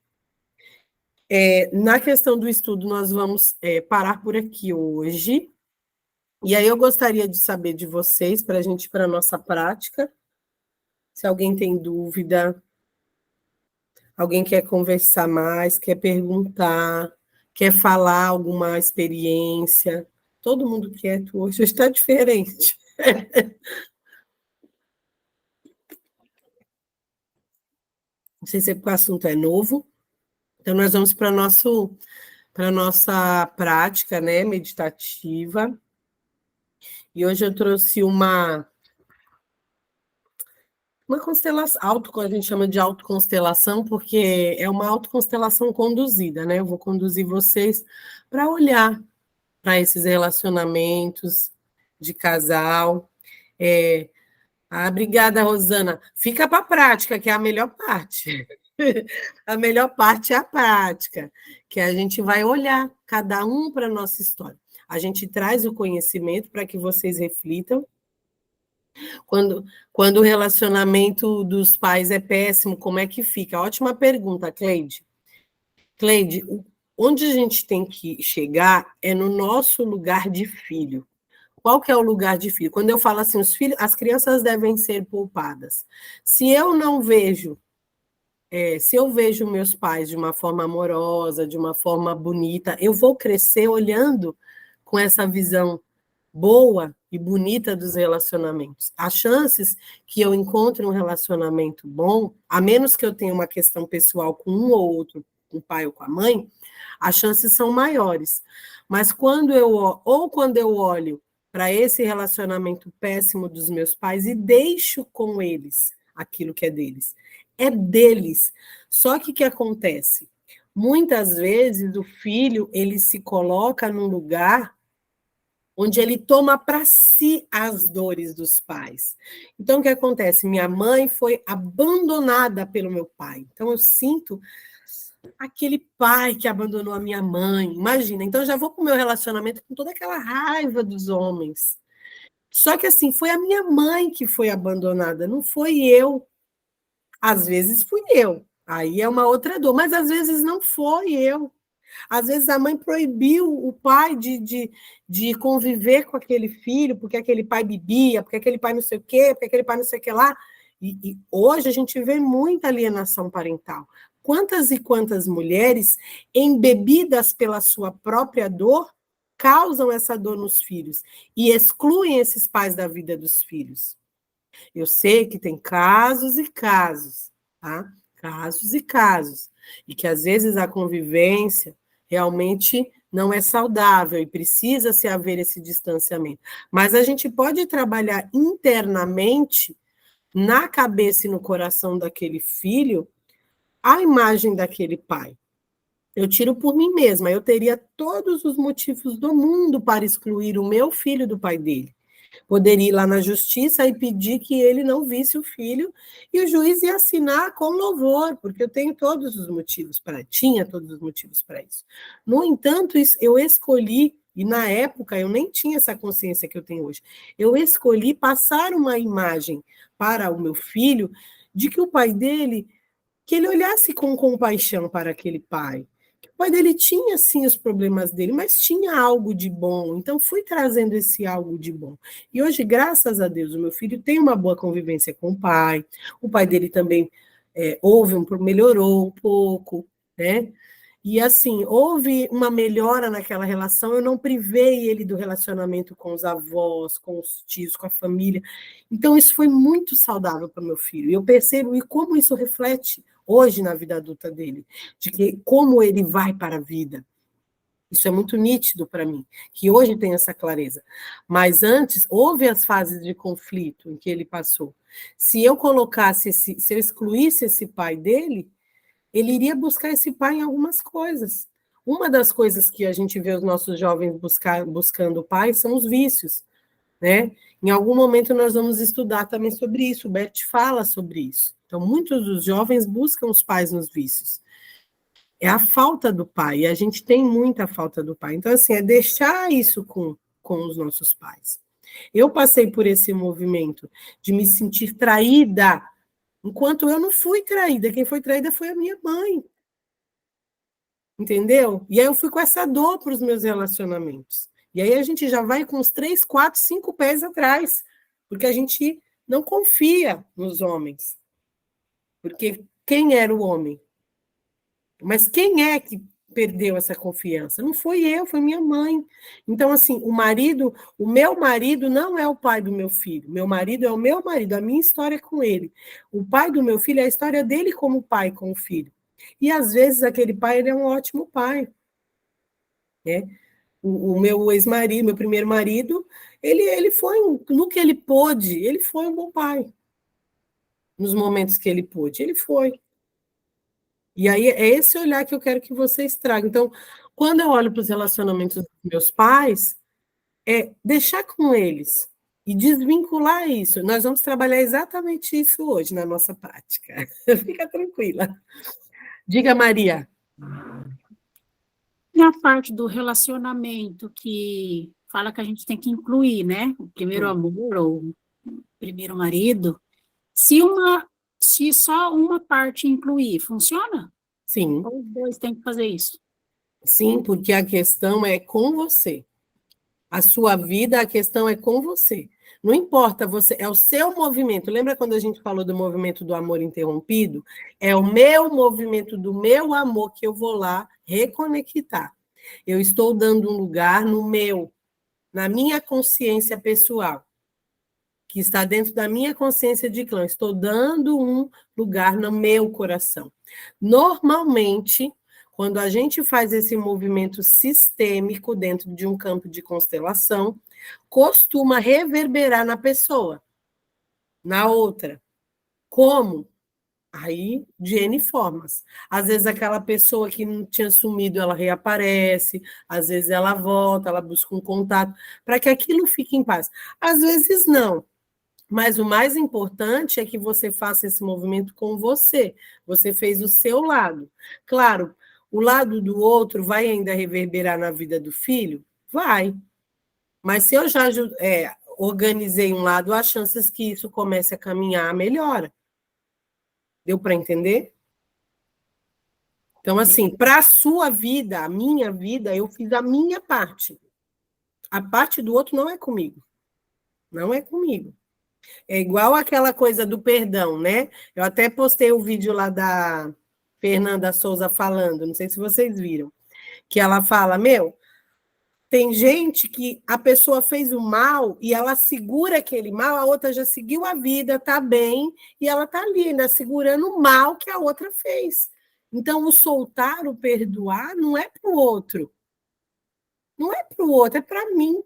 S1: Na questão do estudo, nós vamos parar por aqui hoje. E aí eu gostaria de saber de vocês, para a gente ir para a nossa prática. Se alguém tem dúvida, alguém quer conversar mais, quer perguntar, quer falar alguma experiência. Todo mundo quieto hoje está diferente. Não sei se é porque o assunto é novo. Então, nós vamos para a nossa prática, né, meditativa. E hoje eu trouxe uma constelação, a gente chama de autoconstelação, porque é uma autoconstelação conduzida, né? Eu vou conduzir vocês para olhar para esses relacionamentos de casal. Obrigada, Rosana. Fica para a prática, que é a melhor parte. A melhor parte é a prática, que a gente vai olhar cada um para a nossa história. A gente traz o conhecimento para que vocês reflitam. Quando o relacionamento dos pais é péssimo, como é que fica? Ótima pergunta, Cleide. Cleide, onde a gente tem que chegar é no nosso lugar de filho. Qual que é o lugar de filho? Quando eu falo assim, as crianças devem ser poupadas. Se eu não vejo, se eu vejo meus pais de uma forma amorosa, de uma forma bonita, eu vou crescer olhando com essa visão boa e bonita dos relacionamentos. As chances que eu encontre um relacionamento bom, a menos que eu tenha uma questão pessoal com um ou outro, com o pai ou com a mãe, as chances são maiores. Mas quando eu olho para esse relacionamento péssimo dos meus pais e deixo com eles aquilo que é deles. Só que o que acontece? Muitas vezes o filho, ele se coloca num lugar onde ele toma para si as dores dos pais. Então, o que acontece? Minha mãe foi abandonada pelo meu pai. Então, eu sinto aquele pai que abandonou a minha mãe. Imagina. Então, eu já vou para o meu relacionamento com toda aquela raiva dos homens. Só que, assim, foi a minha mãe que foi abandonada, não foi eu. Às vezes fui eu. Aí é uma outra dor, mas às vezes não foi eu. Às vezes a mãe proibiu o pai de conviver com aquele filho, porque aquele pai bebia, porque aquele pai não sei o quê, porque aquele pai não sei o que lá. E hoje a gente vê muita alienação parental. Quantas e quantas mulheres, embebidas pela sua própria dor, causam essa dor nos filhos e excluem esses pais da vida dos filhos. Eu sei que tem casos e casos, tá? Casos e casos. E que às vezes a convivência realmente não é saudável e precisa se haver esse distanciamento. Mas a gente pode trabalhar internamente, na cabeça e no coração daquele filho, a imagem daquele pai. Eu tiro por mim mesma, eu teria todos os motivos do mundo para excluir o meu filho do pai dele. Poderia ir lá na justiça e pedir que ele não visse o filho, e o juiz ia assinar com louvor, porque eu tenho todos os motivos tinha todos os motivos para isso. No entanto, eu escolhi, e na época eu nem tinha essa consciência que eu tenho hoje, eu escolhi passar uma imagem para o meu filho de que o pai dele, que ele olhasse com compaixão para aquele pai. O pai dele tinha, sim, os problemas dele, mas tinha algo de bom. Então, fui trazendo esse algo de bom. E hoje, graças a Deus, o meu filho tem uma boa convivência com o pai dele também melhorou um pouco, né? E, assim, houve uma melhora naquela relação, eu não privei ele do relacionamento com os avós, com os tios, com a família. Então, isso foi muito saudável para o meu filho. E eu percebo como isso reflete hoje na vida adulta dele, de que como ele vai para a vida. Isso é muito nítido para mim, que hoje tem essa clareza. Mas antes, houve as fases de conflito em que ele passou. Se eu colocasse, se eu excluísse esse pai dele, ele iria buscar esse pai em algumas coisas. Uma das coisas que a gente vê os nossos jovens buscando o pai são os vícios, né? Em algum momento nós vamos estudar também sobre isso, o Bert fala sobre isso. Então, muitos dos jovens buscam os pais nos vícios. É a falta do pai, e a gente tem muita falta do pai. Então, assim, é deixar isso com os nossos pais. Eu passei por esse movimento de me sentir traída, enquanto eu não fui traída. Quem foi traída foi a minha mãe. Entendeu? E aí eu fui com essa dor para os meus relacionamentos. E aí a gente já vai com uns 3, 4, 5 pés atrás, porque a gente não confia nos homens. Porque quem era o homem? Mas quem é que perdeu essa confiança? Não foi eu, foi minha mãe. Então, assim, o meu marido não é o pai do meu filho. Meu marido é o meu marido, a minha história é com ele. O pai do meu filho é a história dele como pai com o filho. E, às vezes, aquele pai ele é um ótimo pai. Né? O meu ex-marido, meu primeiro marido, ele foi, no que ele pôde, ele foi um bom pai. Nos momentos que ele pôde, ele foi. E aí é esse olhar que eu quero que vocês tragam. Então, quando eu olho para os relacionamentos dos meus pais, é deixar com eles e desvincular isso. Nós vamos trabalhar exatamente isso hoje na nossa prática. Fica tranquila. Diga, Maria.
S4: Na parte do relacionamento que fala que a gente tem que incluir, né? O primeiro amor ou o primeiro marido. Se só uma parte incluir, funciona?
S1: Sim.
S4: Ou os dois têm que fazer isso?
S1: Sim, porque a questão é com você. A sua vida, a questão é com você. Não importa, você é o seu movimento. Lembra quando a gente falou do movimento do amor interrompido? É o meu movimento do meu amor que eu vou lá reconectar. Eu estou dando um lugar na minha consciência pessoal, que está dentro da minha consciência de clã. Estou dando um lugar no meu coração. Normalmente, quando a gente faz esse movimento sistêmico dentro de um campo de constelação, costuma reverberar na pessoa, na outra. Como? Aí, de N formas. Às vezes, aquela pessoa que não tinha sumido, ela reaparece, às vezes ela volta, ela busca um contato, para que aquilo fique em paz. Às vezes, não. Mas o mais importante é que você faça esse movimento com você. Você fez o seu lado. Claro, o lado do outro vai ainda reverberar na vida do filho? Vai. Mas se eu já organizei um lado, há chances que isso comece a caminhar, melhora. Deu para entender? Então, assim, para a sua vida, a minha vida, eu fiz a minha parte. A parte do outro não é comigo. Não é comigo. É igual aquela coisa do perdão, né? Eu até postei o vídeo lá da Fernanda Souza falando, não sei se vocês viram, que ela fala, tem gente que a pessoa fez o mal e ela segura aquele mal, a outra já seguiu a vida, tá bem, e ela tá ali, né, segurando o mal que a outra fez. Então, o soltar, o perdoar, não é para o outro. Não é para o outro, é para mim.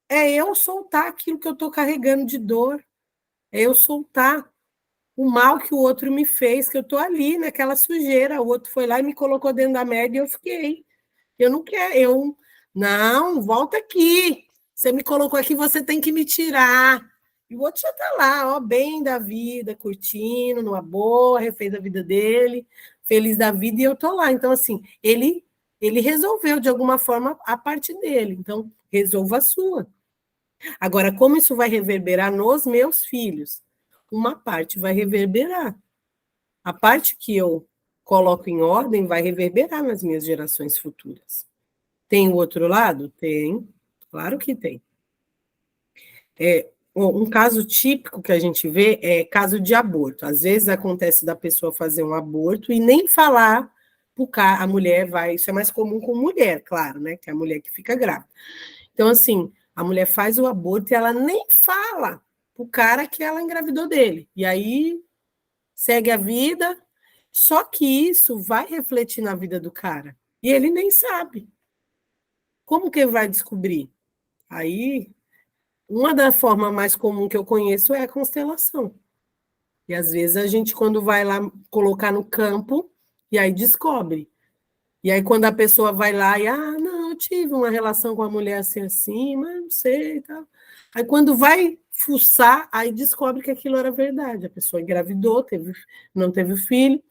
S1: É eu soltar aquilo que eu estou carregando de dor. É eu soltar o mal que o outro me fez, que eu estou ali naquela sujeira. O outro foi lá e me colocou dentro da merda e eu fiquei. Eu não quero, não, volta aqui. Você me colocou aqui, você tem que me tirar. E o outro já está lá, ó, bem da vida, curtindo, numa boa, refez a vida dele, feliz da vida, e eu estou lá. Então, assim, ele resolveu, de alguma forma, a parte dele. Então, resolva a sua. Agora, como isso vai reverberar nos meus filhos? Uma parte vai reverberar. A parte que eu coloco em ordem vai reverberar nas minhas gerações futuras. Tem o outro lado? Tem, claro que tem. Um caso típico que a gente vê é caso de aborto. Às vezes acontece da pessoa fazer um aborto e nem falar a mulher vai, isso é mais comum com mulher, claro, né? Que é a mulher que fica grávida. Então, assim, a mulher faz o aborto e ela nem fala pro cara que ela engravidou dele. E aí segue a vida, só que isso vai refletir na vida do cara. E ele nem sabe. Como que ele vai descobrir? Aí, uma das formas mais comuns que eu conheço é a constelação. E às vezes a gente, quando vai lá colocar no campo, e aí descobre. E aí, quando a pessoa vai lá e, não, eu tive uma relação com a mulher assim, mas não sei e tal. Aí, quando vai fuçar, aí descobre que aquilo era verdade. A pessoa engravidou, não teve filho,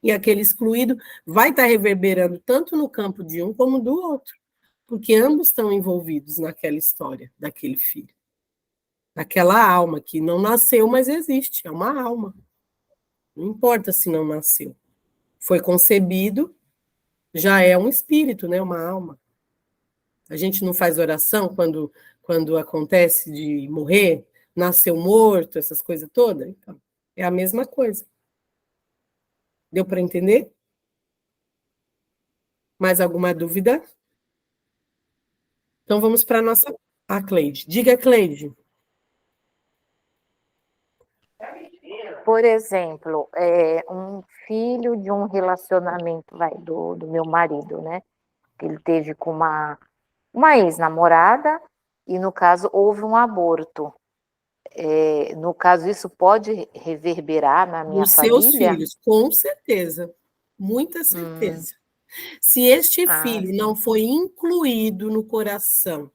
S1: e aquele excluído vai estar reverberando tanto no campo de um como do outro, porque ambos estão envolvidos naquela história daquele filho. Daquela alma que não nasceu, mas existe, é uma alma. Não importa se não nasceu. Foi concebido, já é um espírito, né? Uma alma. A gente não faz oração quando acontece de morrer, nasceu morto, essas coisas todas? Então, é a mesma coisa. Deu para entender? Mais alguma dúvida? Então vamos para a nossa... Cleide. Diga, Cleide.
S2: Por exemplo, um filho de um relacionamento do meu marido, né? Que ele teve com uma ex-namorada e, no caso, houve um aborto. No caso, isso pode reverberar na minha
S1: Os seus
S2: família?
S1: filhos, com certeza. Muita certeza. Se este filho não foi incluído no coração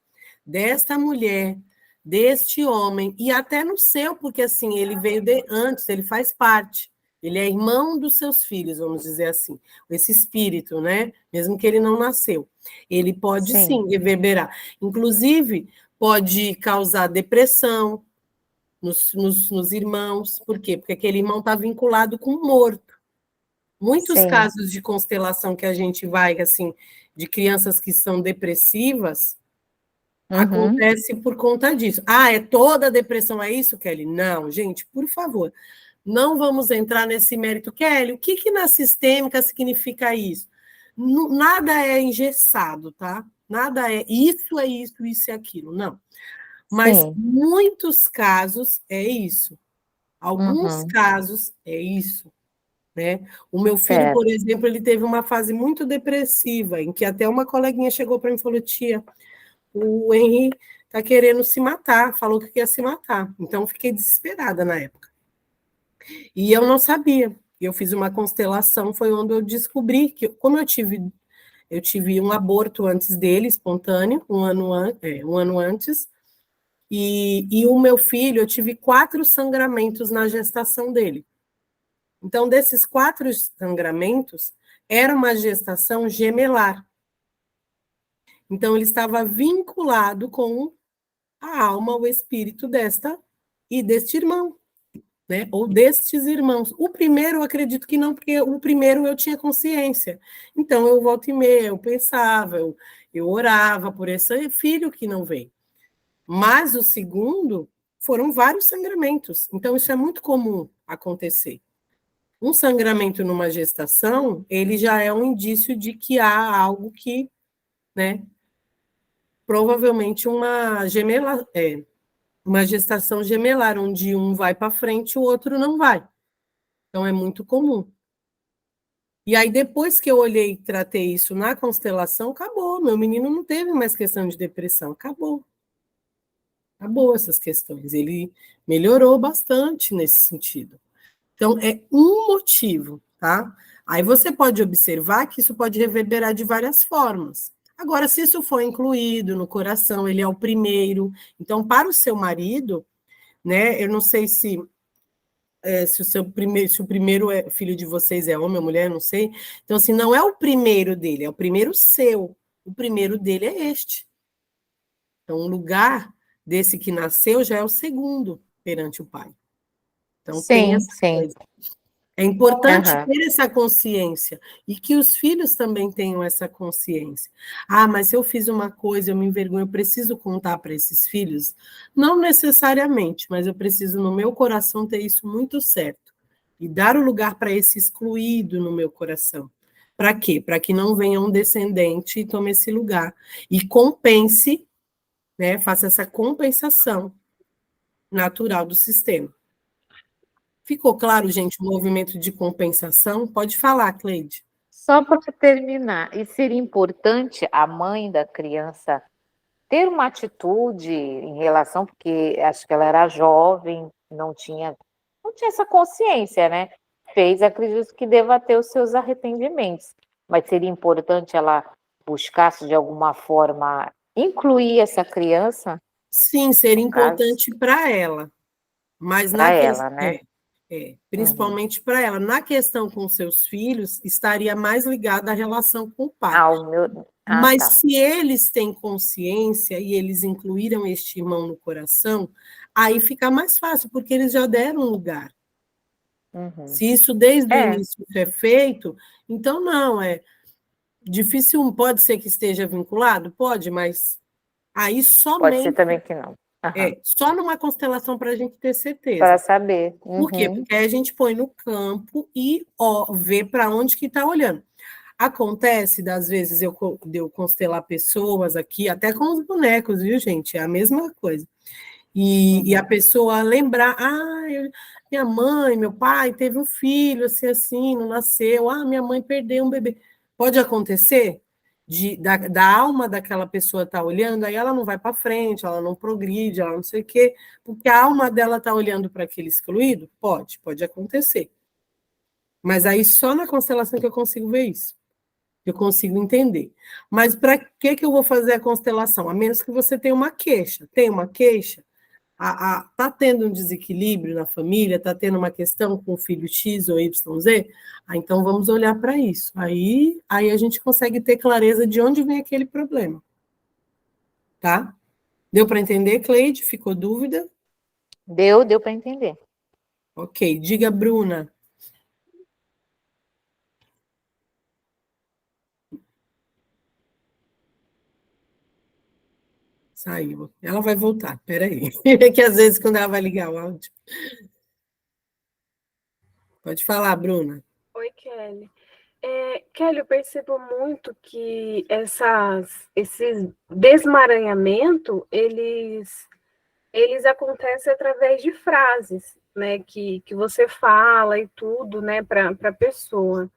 S1: desta mulher, deste homem, e até no seu, porque assim, ele veio antes, ele faz parte. Ele é irmão dos seus filhos, vamos dizer assim. Esse espírito, né? Mesmo que ele não nasceu. Ele pode sim reverberar. Inclusive, pode causar depressão nos irmãos. Por quê? Porque aquele irmão está vinculado com o morto. Muitos casos de constelação que a gente vai, assim, de crianças que são depressivas, acontece por conta disso. É toda depressão, é isso, Kelly? Não, gente, por favor, não vamos entrar nesse mérito. Kelly, o que na sistêmica significa isso? Nada é engessado, tá? Nada é isso, isso e aquilo, não. Mas muitos casos é isso. Alguns casos é isso. Né? O meu filho, por exemplo, ele teve uma fase muito depressiva, em que até uma coleguinha chegou para mim e falou: tia, o Henry está querendo se matar, falou que ia se matar. Então, eu fiquei desesperada na época. E eu não sabia. Eu fiz uma constelação, foi onde eu descobri que, como eu tive um aborto antes dele, espontâneo, um ano antes, e o meu filho, eu tive 4 sangramentos na gestação dele. Então, desses 4 sangramentos, era uma gestação gemelar. Então, ele estava vinculado com a alma, o espírito deste irmão, né? Ou destes irmãos. O primeiro, eu acredito que não, porque o primeiro eu tinha consciência. Então, eu volta e meia, eu pensava, eu orava por esse filho que não veio. Mas o segundo, foram vários sangramentos. Então, isso é muito comum acontecer. Um sangramento numa gestação, ele já é um indício de que há algo que, né, provavelmente uma gestação gemelar, onde um vai para frente e o outro não vai. Então, é muito comum. E aí, depois que eu olhei e tratei isso na constelação, acabou. Meu menino não teve mais questão de depressão, acabou. Acabou essas questões. Ele melhorou bastante nesse sentido. Então, é um motivo, tá? Aí você pode observar que isso pode reverberar de várias formas. Agora, se isso for incluído no coração, ele é o primeiro. Então, para o seu marido, né? Eu não sei se o primeiro filho de vocês é homem ou mulher, não sei. Então, assim, não é o primeiro dele, é o primeiro seu. O primeiro dele é este. Então, o lugar desse que nasceu já é o segundo perante o pai. Então, tem essa coisa. É importante ter essa consciência e que os filhos também tenham essa consciência. Mas se eu fiz uma coisa, eu me envergonho, eu preciso contar para esses filhos? Não necessariamente, mas eu preciso, no meu coração, ter isso muito certo e dar o lugar para esse excluído no meu coração. Para quê? Para que não venha um descendente e tome esse lugar. E compense, né, faça essa compensação natural do sistema. Ficou claro, gente, o movimento de compensação? Pode falar, Cleide.
S2: Só para terminar, e seria importante a mãe da criança ter uma atitude em relação, porque acho que ela era jovem, não tinha essa consciência, né? Acredito que deva ter os seus arrependimentos, mas seria importante ela buscasse de alguma forma incluir essa criança?
S1: Sim, seria importante para ela, mas
S2: para ela, né?
S1: Principalmente para ela. Na questão com seus filhos, estaria mais ligada à relação com o pai. Mas
S2: tá.
S1: Se eles têm consciência e eles incluíram este irmão no coração, aí fica mais fácil, porque eles já deram lugar. Se isso desde o início é feito, então não, é difícil, pode ser que esteja vinculado? Pode, mas aí somente...
S2: Pode ser também que não.
S1: Só numa constelação para a gente ter certeza.
S2: Para saber.
S1: Por quê? Porque aí a gente põe no campo e vê para onde que está olhando. Acontece, das vezes, eu constelar pessoas aqui, até com os bonecos, viu, gente? É a mesma coisa. E a pessoa lembrar, minha mãe, meu pai teve um filho, assim, não nasceu. Minha mãe perdeu um bebê. Pode acontecer da alma daquela pessoa estar olhando, aí ela não vai para frente, ela não progride, ela não sei o quê, porque a alma dela está olhando para aquele excluído? Pode acontecer. Mas aí só na constelação que eu consigo ver isso. Eu consigo entender. Mas para que eu vou fazer a constelação? A menos que você tenha uma queixa. Tem uma queixa? Está tendo um desequilíbrio na família? Está tendo uma questão com o filho X ou YZ? Então vamos olhar para isso. Aí a gente consegue ter clareza de onde vem aquele problema. Tá? Deu para entender, Cleide? Ficou dúvida?
S2: Deu para entender.
S1: Ok. Diga, Bruna. Saiu. Ela vai voltar, peraí. É que às vezes quando ela vai ligar o áudio. Pode falar, Bruna.
S3: Oi, Kelly. Kelly, eu percebo muito que esses desmaranhamentos, eles acontecem através de frases, né, que você fala e tudo, né, para a pessoa.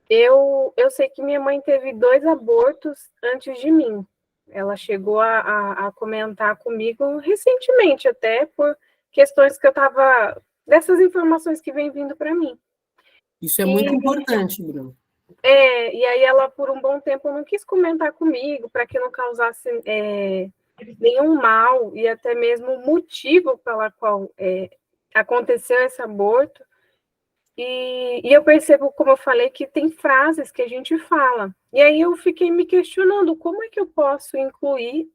S3: Eu sei que minha mãe teve 2 abortos antes de mim. Ela chegou a comentar comigo recentemente, até por questões que eu estava... dessas informações que vem vindo para mim.
S1: Isso é muito importante, Bruno.
S3: E aí ela, por um bom tempo, não quis comentar comigo, para que não causasse nenhum mal, e até mesmo o motivo pela qual aconteceu esse aborto. E eu percebo, como eu falei, que tem frases que a gente fala. E aí eu fiquei me questionando como é que eu posso incluir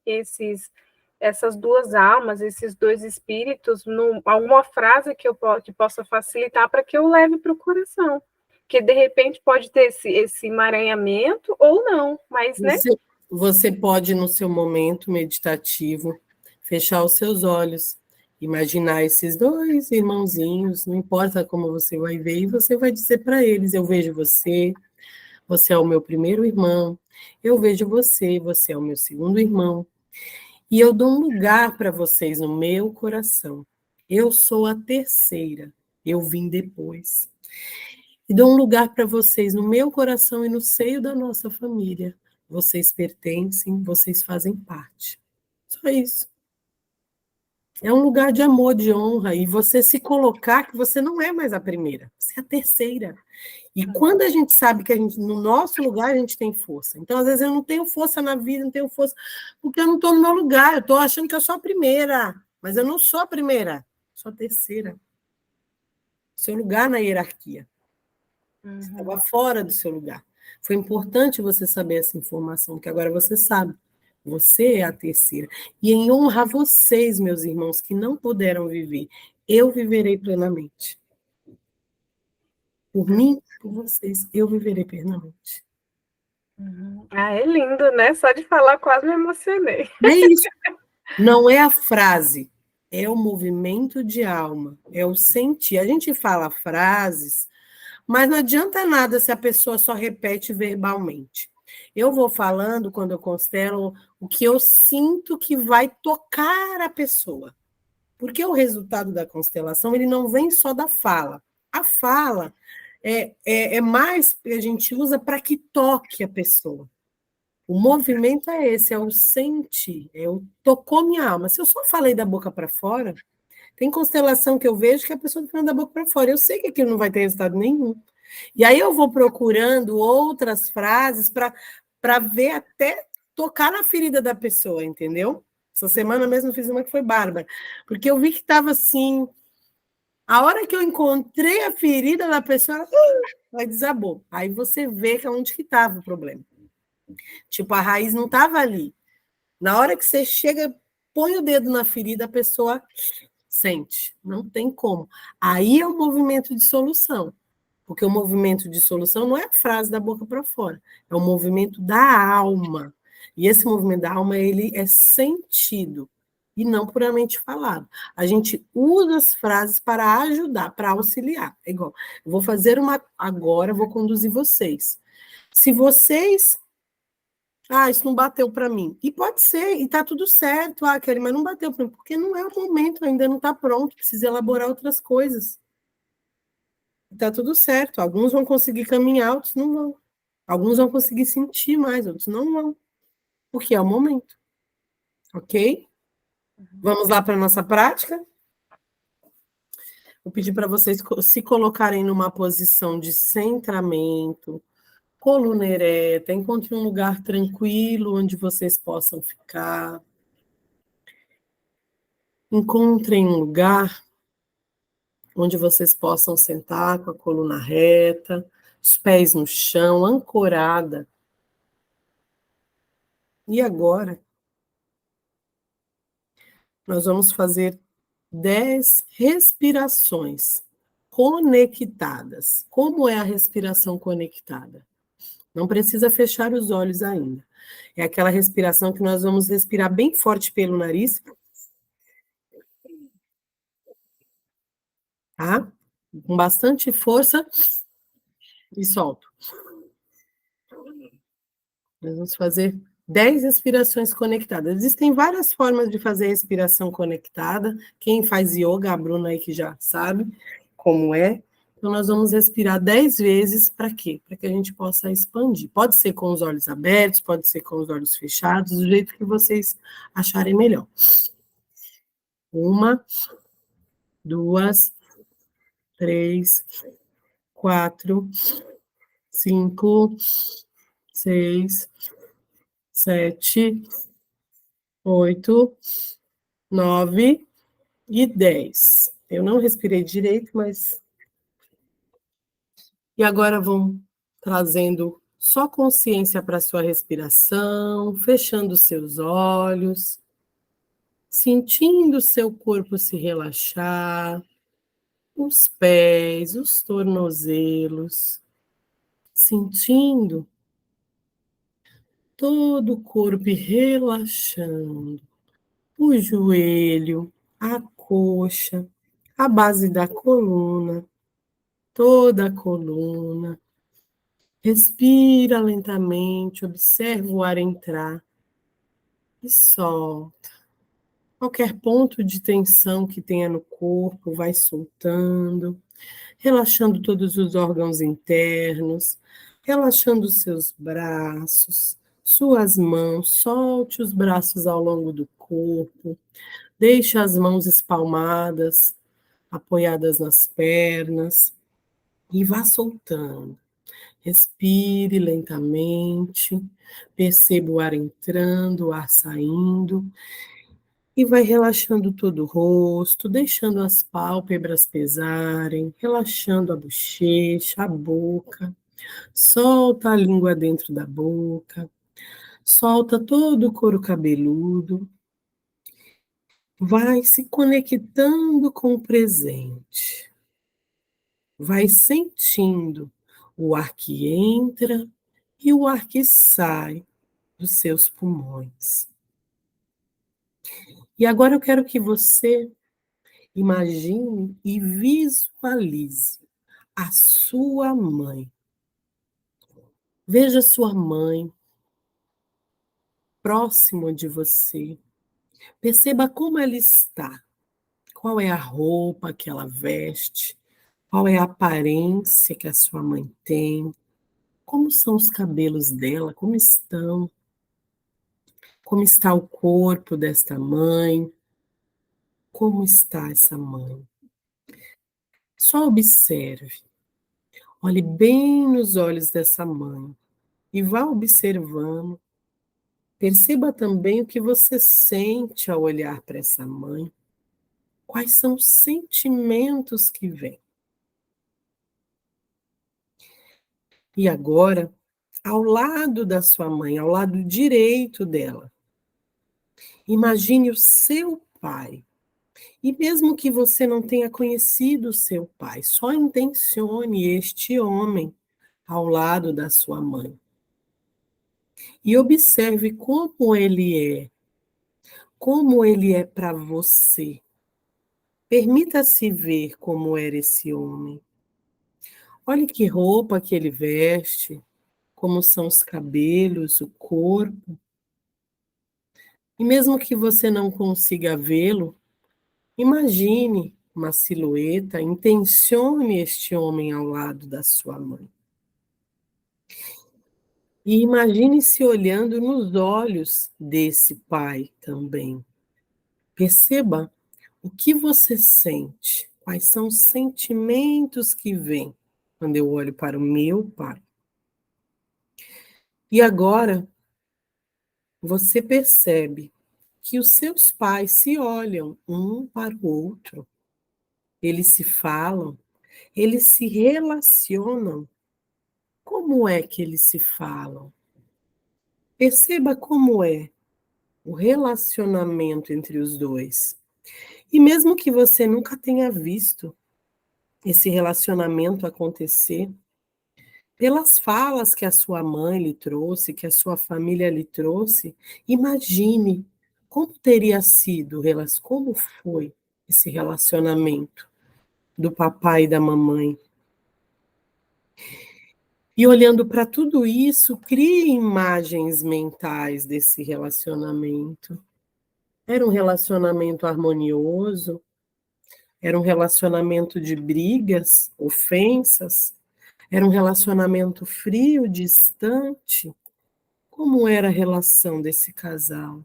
S3: essas 2 almas, esses 2 espíritos, alguma frase que possa facilitar para que eu leve para o coração. Que de repente pode ter esse emaranhamento ou não, mas, né?
S1: Você pode, no seu momento meditativo, fechar os seus olhos, imaginar esses 2 irmãozinhos, não importa como você vai ver, e você vai dizer para eles: eu vejo você, você é o meu primeiro irmão, eu vejo você, você é o meu segundo irmão, e eu dou um lugar para vocês no meu coração. Eu sou a terceira, eu vim depois. E dou um lugar para vocês no meu coração e no seio da nossa família. Vocês pertencem, vocês fazem parte. Só isso. É um lugar de amor, de honra, e você se colocar que você não é mais a primeira, você é a terceira. E quando a gente sabe que no nosso lugar a gente tem força. Então, às vezes, eu não tenho força na vida, não tenho força, porque eu não estou no meu lugar, eu estou achando que eu sou a primeira, mas eu não sou a primeira, sou a terceira. Seu lugar na hierarquia. Você estava fora do seu lugar. Foi importante você saber essa informação, que agora você sabe. Você é a terceira. E em honra a vocês, meus irmãos, que não puderam viver, eu viverei plenamente. Por mim, por vocês, eu viverei plenamente.
S3: É lindo, né? Só de falar quase me emocionei.
S1: É isso. Não é a frase, é o movimento de alma, é o sentir. A gente fala frases, Mas não adianta nada se a pessoa só repete verbalmente. Eu vou falando, quando eu constelo, o que eu sinto que vai tocar a pessoa. Porque o resultado da constelação, ele não vem só da fala. A fala é mais que a gente usa para que toque a pessoa. O movimento é esse, é o sentir, é o tocou minha alma. Se eu só falei da boca para fora, tem constelação que eu vejo que a pessoa está falando da boca para fora. Eu sei que aquilo não vai ter resultado nenhum. E aí eu vou procurando outras frases para ver até tocar na ferida da pessoa, entendeu? Essa semana mesmo eu fiz uma que foi bárbara, porque eu vi que estava assim. A hora que eu encontrei a ferida da pessoa, ela desabou. Aí você vê que é onde que estava o problema. Tipo, a raiz não estava ali. Na hora que você chega, põe o dedo na ferida, a pessoa sente. Não tem como. Aí é o movimento de solução. Porque o movimento de solução não é a frase da boca para fora, é o movimento da alma. E esse movimento da alma, ele é sentido e não puramente falado. A gente usa as frases para ajudar, para auxiliar. É igual, eu vou fazer uma agora, vou conduzir vocês. Se vocês isso não bateu para mim. E pode ser, e tá tudo certo, Kelly, mas não bateu para mim, porque não é o momento, ainda não está pronto, precisa elaborar outras coisas. Tá tudo certo. Alguns vão conseguir caminhar, outros não vão. Alguns vão conseguir sentir mais, outros não vão. Porque é o momento. Ok? Vamos lá para a nossa prática? Vou pedir para vocês se colocarem numa posição de centramento, coluna ereta, encontre um lugar tranquilo onde vocês possam ficar. Encontrem um lugar onde vocês possam sentar com a coluna reta, os pés no chão, ancorada. E agora, nós vamos fazer 10 respirações conectadas. Como é a respiração conectada? Não precisa fechar os olhos ainda. É aquela respiração que nós vamos respirar bem forte pelo nariz, tá? Com bastante força e solto. Nós vamos fazer 10 respirações conectadas. Existem várias formas de fazer respiração conectada. Quem faz yoga, a Bruna aí que já sabe como é. Então, nós vamos respirar 10 vezes, para quê? Para que a gente possa expandir. Pode ser com os olhos abertos, pode ser com os olhos fechados, do jeito que vocês acharem melhor. 1, 2, 3, 4, 5, 6, 7, 8, 9 e 10. Eu não respirei direito, mas... E agora vão trazendo só consciência para a sua respiração, fechando seus olhos, sentindo o seu corpo se relaxar, os pés, os tornozelos, sentindo todo o corpo relaxando, o joelho, a coxa, a base da coluna, toda a coluna. Respira lentamente, observa o ar entrar e solta. Qualquer ponto de tensão que tenha no corpo, vai soltando, relaxando todos os órgãos internos, relaxando os seus braços, suas mãos, solte os braços ao longo do corpo, deixe as mãos espalmadas, apoiadas nas pernas, e vá soltando. Respire lentamente, perceba o ar entrando, o ar saindo, e vai relaxando todo o rosto, deixando as pálpebras pesarem, relaxando a bochecha, a boca. Solta a língua dentro da boca, solta todo o couro cabeludo. Vai se conectando com o presente. Vai sentindo o ar que entra e o ar que sai dos seus pulmões. E agora eu quero que você imagine e visualize a sua mãe. Veja sua mãe próximo de você. Perceba como ela está. Qual é a roupa que ela veste? Qual é a aparência que a sua mãe tem? Como são os cabelos dela? Como estão? Como está o corpo desta mãe? Como está essa mãe? Só observe. Olhe bem nos olhos dessa mãe e vá observando. Perceba também o que você sente ao olhar para essa mãe. Quais são os sentimentos que vêm? E agora, ao lado da sua mãe, ao lado direito dela, imagine o seu pai. E mesmo que você não tenha conhecido o seu pai, só intencione este homem ao lado da sua mãe. E observe como ele é para você. Permita-se ver como era esse homem. Olhe que roupa que ele veste, como são os cabelos, o corpo. E mesmo que você não consiga vê-lo, imagine uma silhueta, intencione este homem ao lado da sua mãe. E imagine-se olhando nos olhos desse pai também. Perceba o que você sente, quais são os sentimentos que vêm quando eu olho para o meu pai. E agora, você percebe que os seus pais se olham um para o outro, eles se falam, eles se relacionam. Como é que eles se falam? Perceba como é o relacionamento entre os dois. E mesmo que você nunca tenha visto esse relacionamento acontecer, pelas falas que a sua mãe lhe trouxe, que a sua família lhe trouxe, imagine como teria sido, como foi esse relacionamento do papai e da mamãe. E olhando para tudo isso, crie imagens mentais desse relacionamento. Era um relacionamento harmonioso? Era um relacionamento de brigas, ofensas? Era um relacionamento frio, distante? Como era a relação desse casal?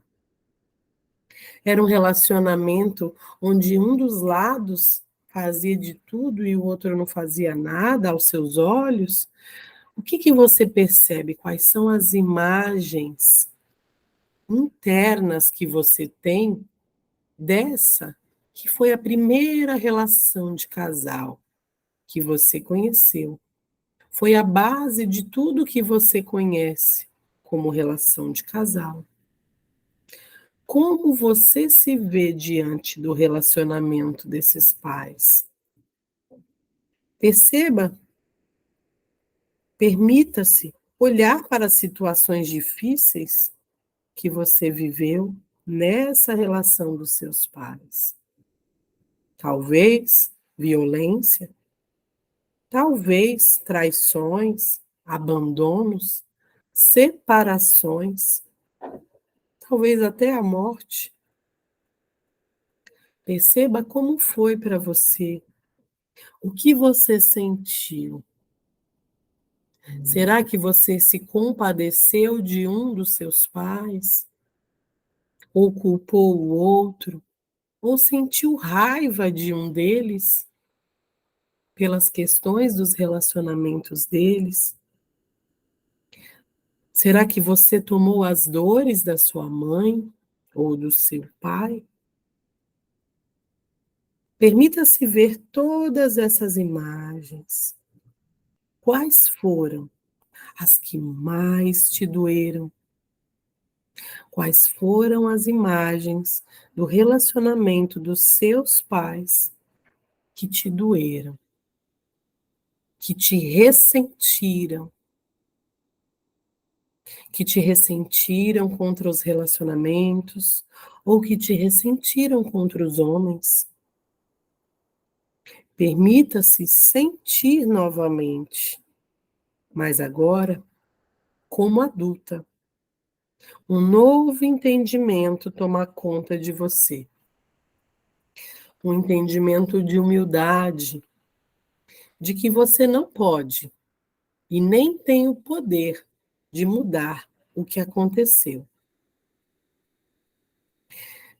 S1: Era um relacionamento onde um dos lados fazia de tudo e o outro não fazia nada aos seus olhos? O que você percebe? Quais são as imagens internas que você tem dessa que foi a primeira relação de casal que você conheceu? Foi a base de tudo que você conhece como relação de casal. Como você se vê diante do relacionamento desses pais? Perceba, permita-se olhar para as situações difíceis que você viveu nessa relação dos seus pais. Talvez violência, talvez traições, abandonos, separações, talvez até a morte. Perceba como foi para você, o que você sentiu. Será que você se compadeceu de um dos seus pais? Ou culpou o outro? Ou sentiu raiva de um deles? Pelas questões dos relacionamentos deles? Será que você tomou as dores da sua mãe ou do seu pai? Permita-se ver todas essas imagens. Quais foram as que mais te doeram? Quais foram as imagens do relacionamento dos seus pais que te doeram, que te ressentiram contra os relacionamentos ou que te ressentiram contra os homens? Permita-se sentir novamente, mas agora como adulta. Um novo entendimento toma conta de você. Um entendimento de humildade, de que você não pode e nem tem o poder de mudar o que aconteceu.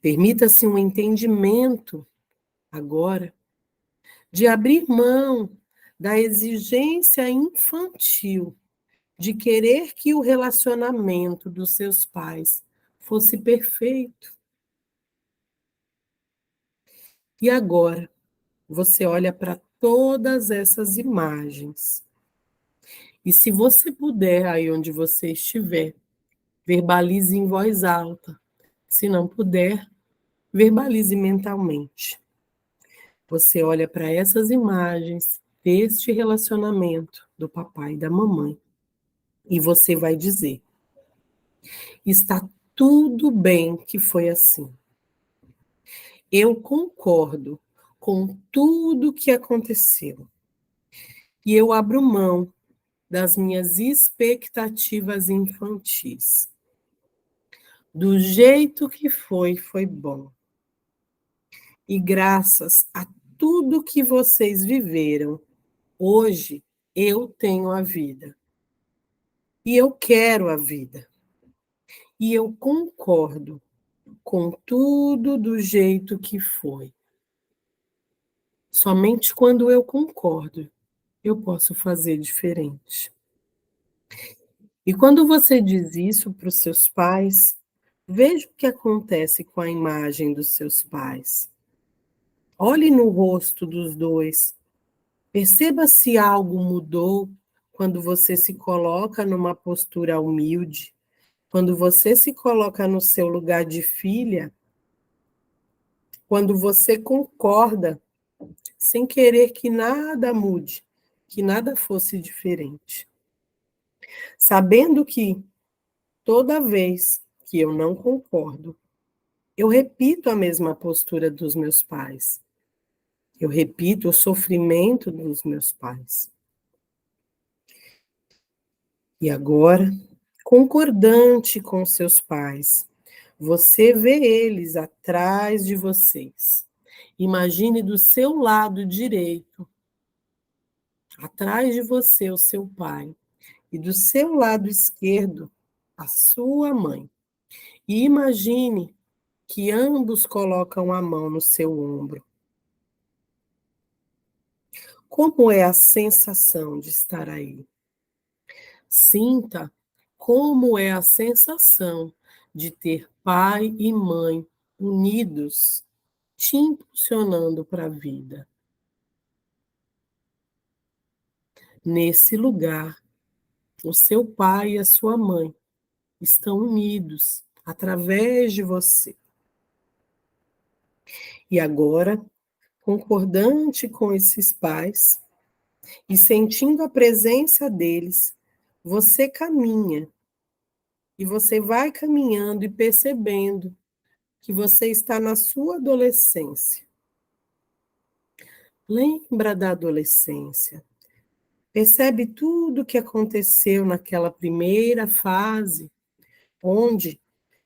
S1: Permita-se um entendimento agora de abrir mão da exigência infantil de querer que o relacionamento dos seus pais fosse perfeito. E agora, você olha para todas essas imagens. E se você puder, aí onde você estiver, verbalize em voz alta. Se não puder, verbalize mentalmente. Você olha para essas imagens deste relacionamento do papai e da mamãe e você vai dizer: está tudo bem que foi assim. Eu concordo com tudo que aconteceu. E eu abro mão das minhas expectativas infantis. Do jeito que foi bom. E graças a tudo que vocês viveram, hoje eu tenho a vida. E eu quero a vida. E eu concordo com tudo do jeito que foi. Somente quando eu concordo, eu posso fazer diferente. E quando você diz isso para os seus pais, veja o que acontece com a imagem dos seus pais. Olhe no rosto dos dois. Perceba se algo mudou quando você se coloca numa postura humilde, quando você se coloca no seu lugar de filha, quando você concorda sem querer que nada mude, que nada fosse diferente. Sabendo que toda vez que eu não concordo, eu repito a mesma postura dos meus pais. Eu repito o sofrimento dos meus pais. E agora, concordante com seus pais, você vê eles atrás de vocês. Imagine do seu lado direito, atrás de você, o seu pai, e do seu lado esquerdo, a sua mãe. E imagine que ambos colocam a mão no seu ombro. Como é a sensação de estar aí? Sinta como é a sensação de ter pai e mãe unidos, te impulsionando para a vida. Nesse lugar, o seu pai e a sua mãe estão unidos através de você. E agora, concordante com esses pais e sentindo a presença deles, você caminha e você vai caminhando e percebendo que você está na sua adolescência. Lembra da adolescência. Percebe tudo o que aconteceu naquela primeira fase, onde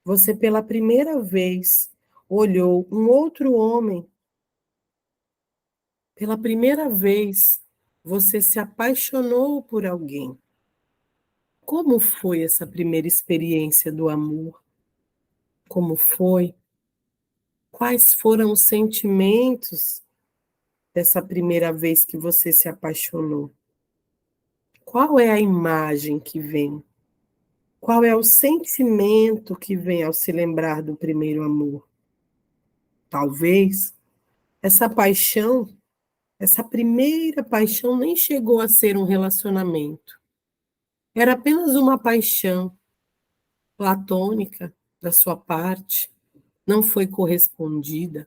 S1: você pela primeira vez olhou um outro homem. Pela primeira vez, você se apaixonou por alguém. Como foi essa primeira experiência do amor? Como foi? Quais foram os sentimentos dessa primeira vez que você se apaixonou? Qual é a imagem que vem? Qual é o sentimento que vem ao se lembrar do primeiro amor? Talvez essa paixão, essa primeira paixão nem chegou a ser um relacionamento. Era apenas uma paixão platônica da sua parte, não foi correspondida.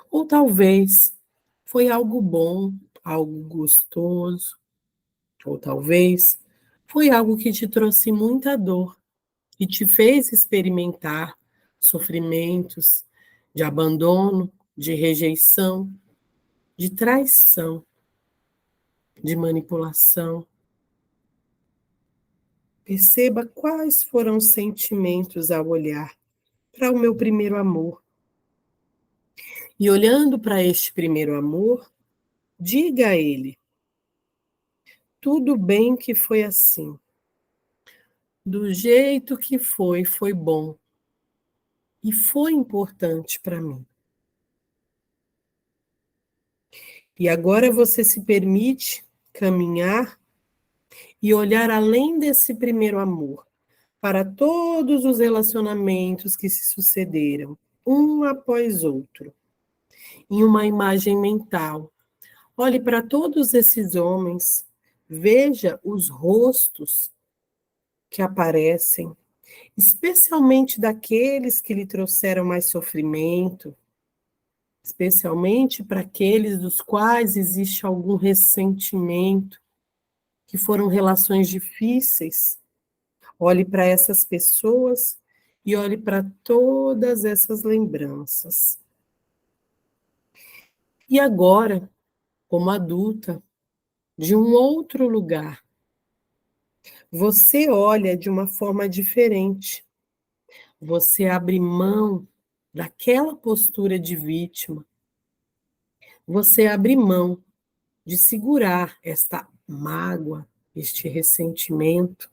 S1: Ou talvez foi algo bom, algo gostoso. Ou talvez foi algo que te trouxe muita dor e te fez experimentar sofrimentos de abandono, de rejeição. de traição, de manipulação. Perceba quais foram os sentimentos ao olhar para o meu primeiro amor. E olhando para este primeiro amor, diga a ele: tudo bem que foi assim. Do jeito que foi, foi bom. E foi importante para mim. E agora você se permite caminhar e olhar além desse primeiro amor, para todos os relacionamentos que se sucederam, um após outro, em uma imagem mental. Olhe para todos esses homens, veja os rostos que aparecem, especialmente daqueles que lhe trouxeram mais sofrimento, especialmente para aqueles dos quais existe algum ressentimento, que foram relações difíceis. Olhe para essas pessoas e olhe para todas essas lembranças. E agora, como adulta, de um outro lugar, você olha de uma forma diferente. Você abre mão daquela postura de vítima. Você abre mão de segurar esta mágoa, este ressentimento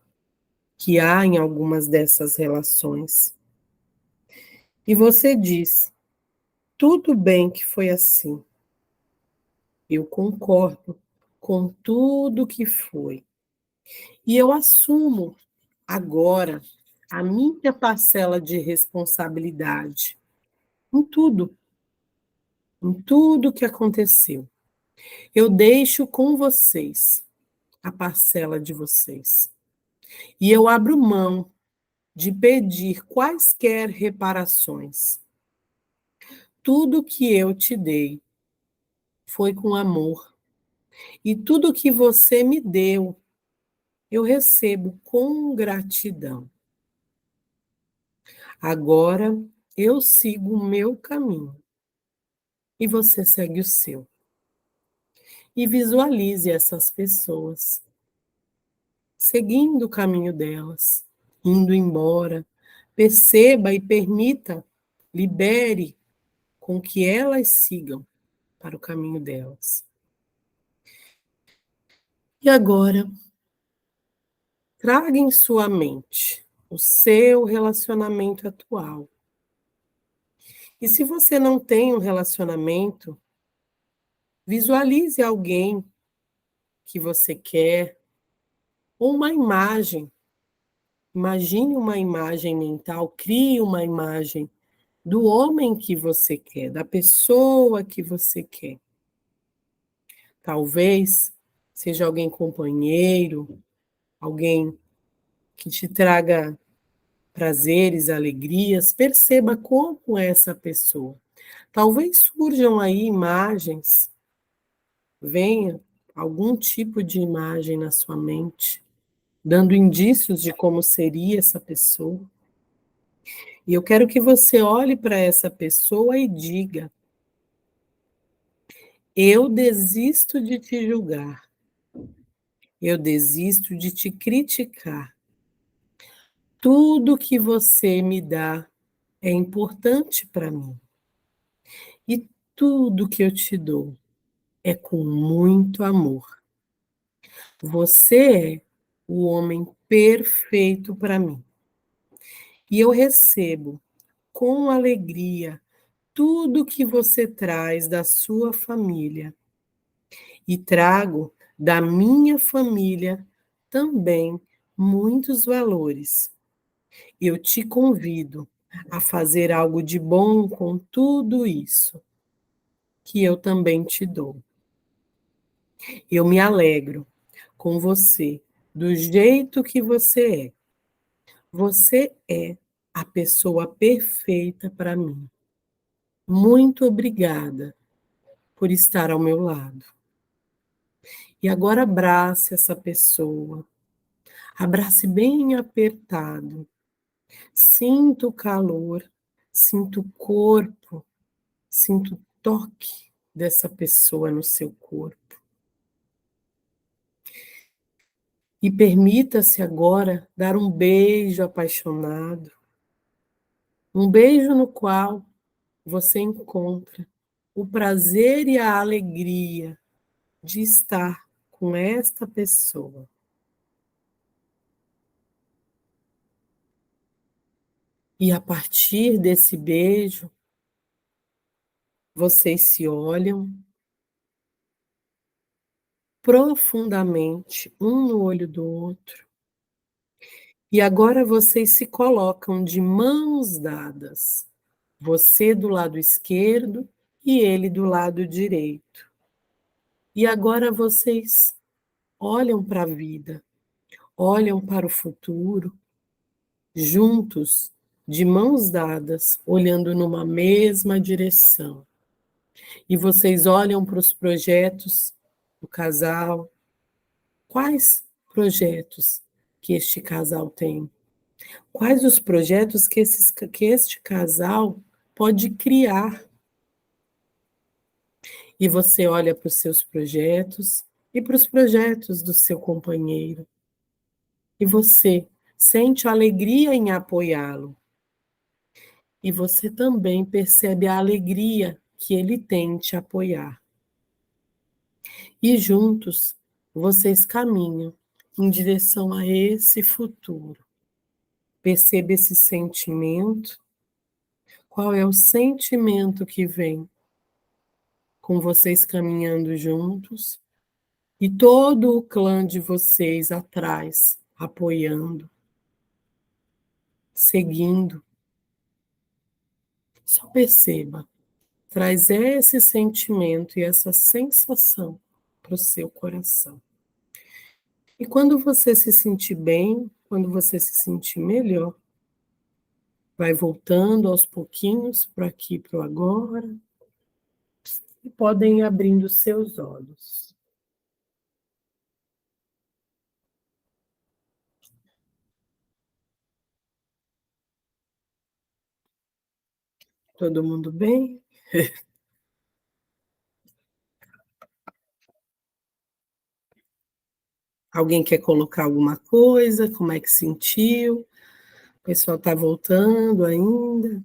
S1: que há em algumas dessas relações. E você diz: tudo bem que foi assim. Eu concordo com tudo que foi. E eu assumo agora a minha parcela de responsabilidade em tudo que aconteceu. Eu deixo com vocês a parcela de vocês. E eu abro mão de pedir quaisquer reparações. Tudo que eu te dei foi com amor. E tudo que você me deu, eu recebo com gratidão. Agora eu sigo o meu caminho e você segue o seu. E visualize essas pessoas seguindo o caminho delas, indo embora. Perceba e permita, libere com que elas sigam para o caminho delas. E agora, traga em sua mente o seu relacionamento atual. E se você não tem um relacionamento, visualize alguém que você quer, ou uma imagem. Imagine uma imagem mental, crie uma imagem do homem que você quer, da pessoa que você quer. Talvez seja alguém companheiro, alguém que te traga prazeres, alegrias. Perceba como é essa pessoa. Talvez surjam aí imagens, venha algum tipo de imagem na sua mente, dando indícios de como seria essa pessoa. E eu quero que você olhe para essa pessoa e diga: eu desisto de te julgar, eu desisto de te criticar. Tudo que você me dá é importante para mim. E tudo que eu te dou é com muito amor. Você é o homem perfeito para mim. E eu recebo com alegria tudo que você traz da sua família. E trago da minha família também muitos valores. Eu te convido a fazer algo de bom com tudo isso que eu também te dou. Eu me alegro com você, do jeito que você é. Você é a pessoa perfeita para mim. Muito obrigada por estar ao meu lado. E agora abrace essa pessoa. Abrace bem apertado. Sinta o calor, sinta o corpo, sinta o toque dessa pessoa no seu corpo. E permita-se agora dar um beijo apaixonado, um beijo no qual você encontra o prazer e a alegria de estar com esta pessoa. E a partir desse beijo, vocês se olham profundamente, um no olho do outro. E agora vocês se colocam de mãos dadas, você do lado esquerdo e ele do lado direito. E agora vocês olham para a vida, olham para o futuro, juntos, de mãos dadas, olhando numa mesma direção. E vocês olham para os projetos do casal. Quais projetos que este casal tem? Quais os projetos que este casal pode criar? E você olha para os seus projetos e para os projetos do seu companheiro. E você sente alegria em apoiá-lo. E você também percebe a alegria que ele tem em te apoiar. E juntos, vocês caminham em direção a esse futuro. Perceba esse sentimento. Qual é o sentimento que vem com vocês caminhando juntos e todo o clã de vocês atrás, apoiando, seguindo? Só perceba. Traz esse sentimento e essa sensação para o seu coração. E quando você se sentir bem, quando você se sentir melhor, vai voltando aos pouquinhos para aqui, para o agora, e podem ir abrindo seus olhos. Todo mundo bem? Alguém quer colocar alguma coisa? Como é que sentiu? O pessoal está voltando ainda?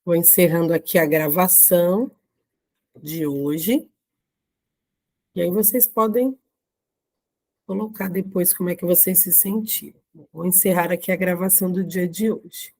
S1: Vou encerrando aqui a gravação de hoje. E aí vocês podem colocar depois como é que vocês se sentiram. Vou encerrar aqui a gravação do dia de hoje.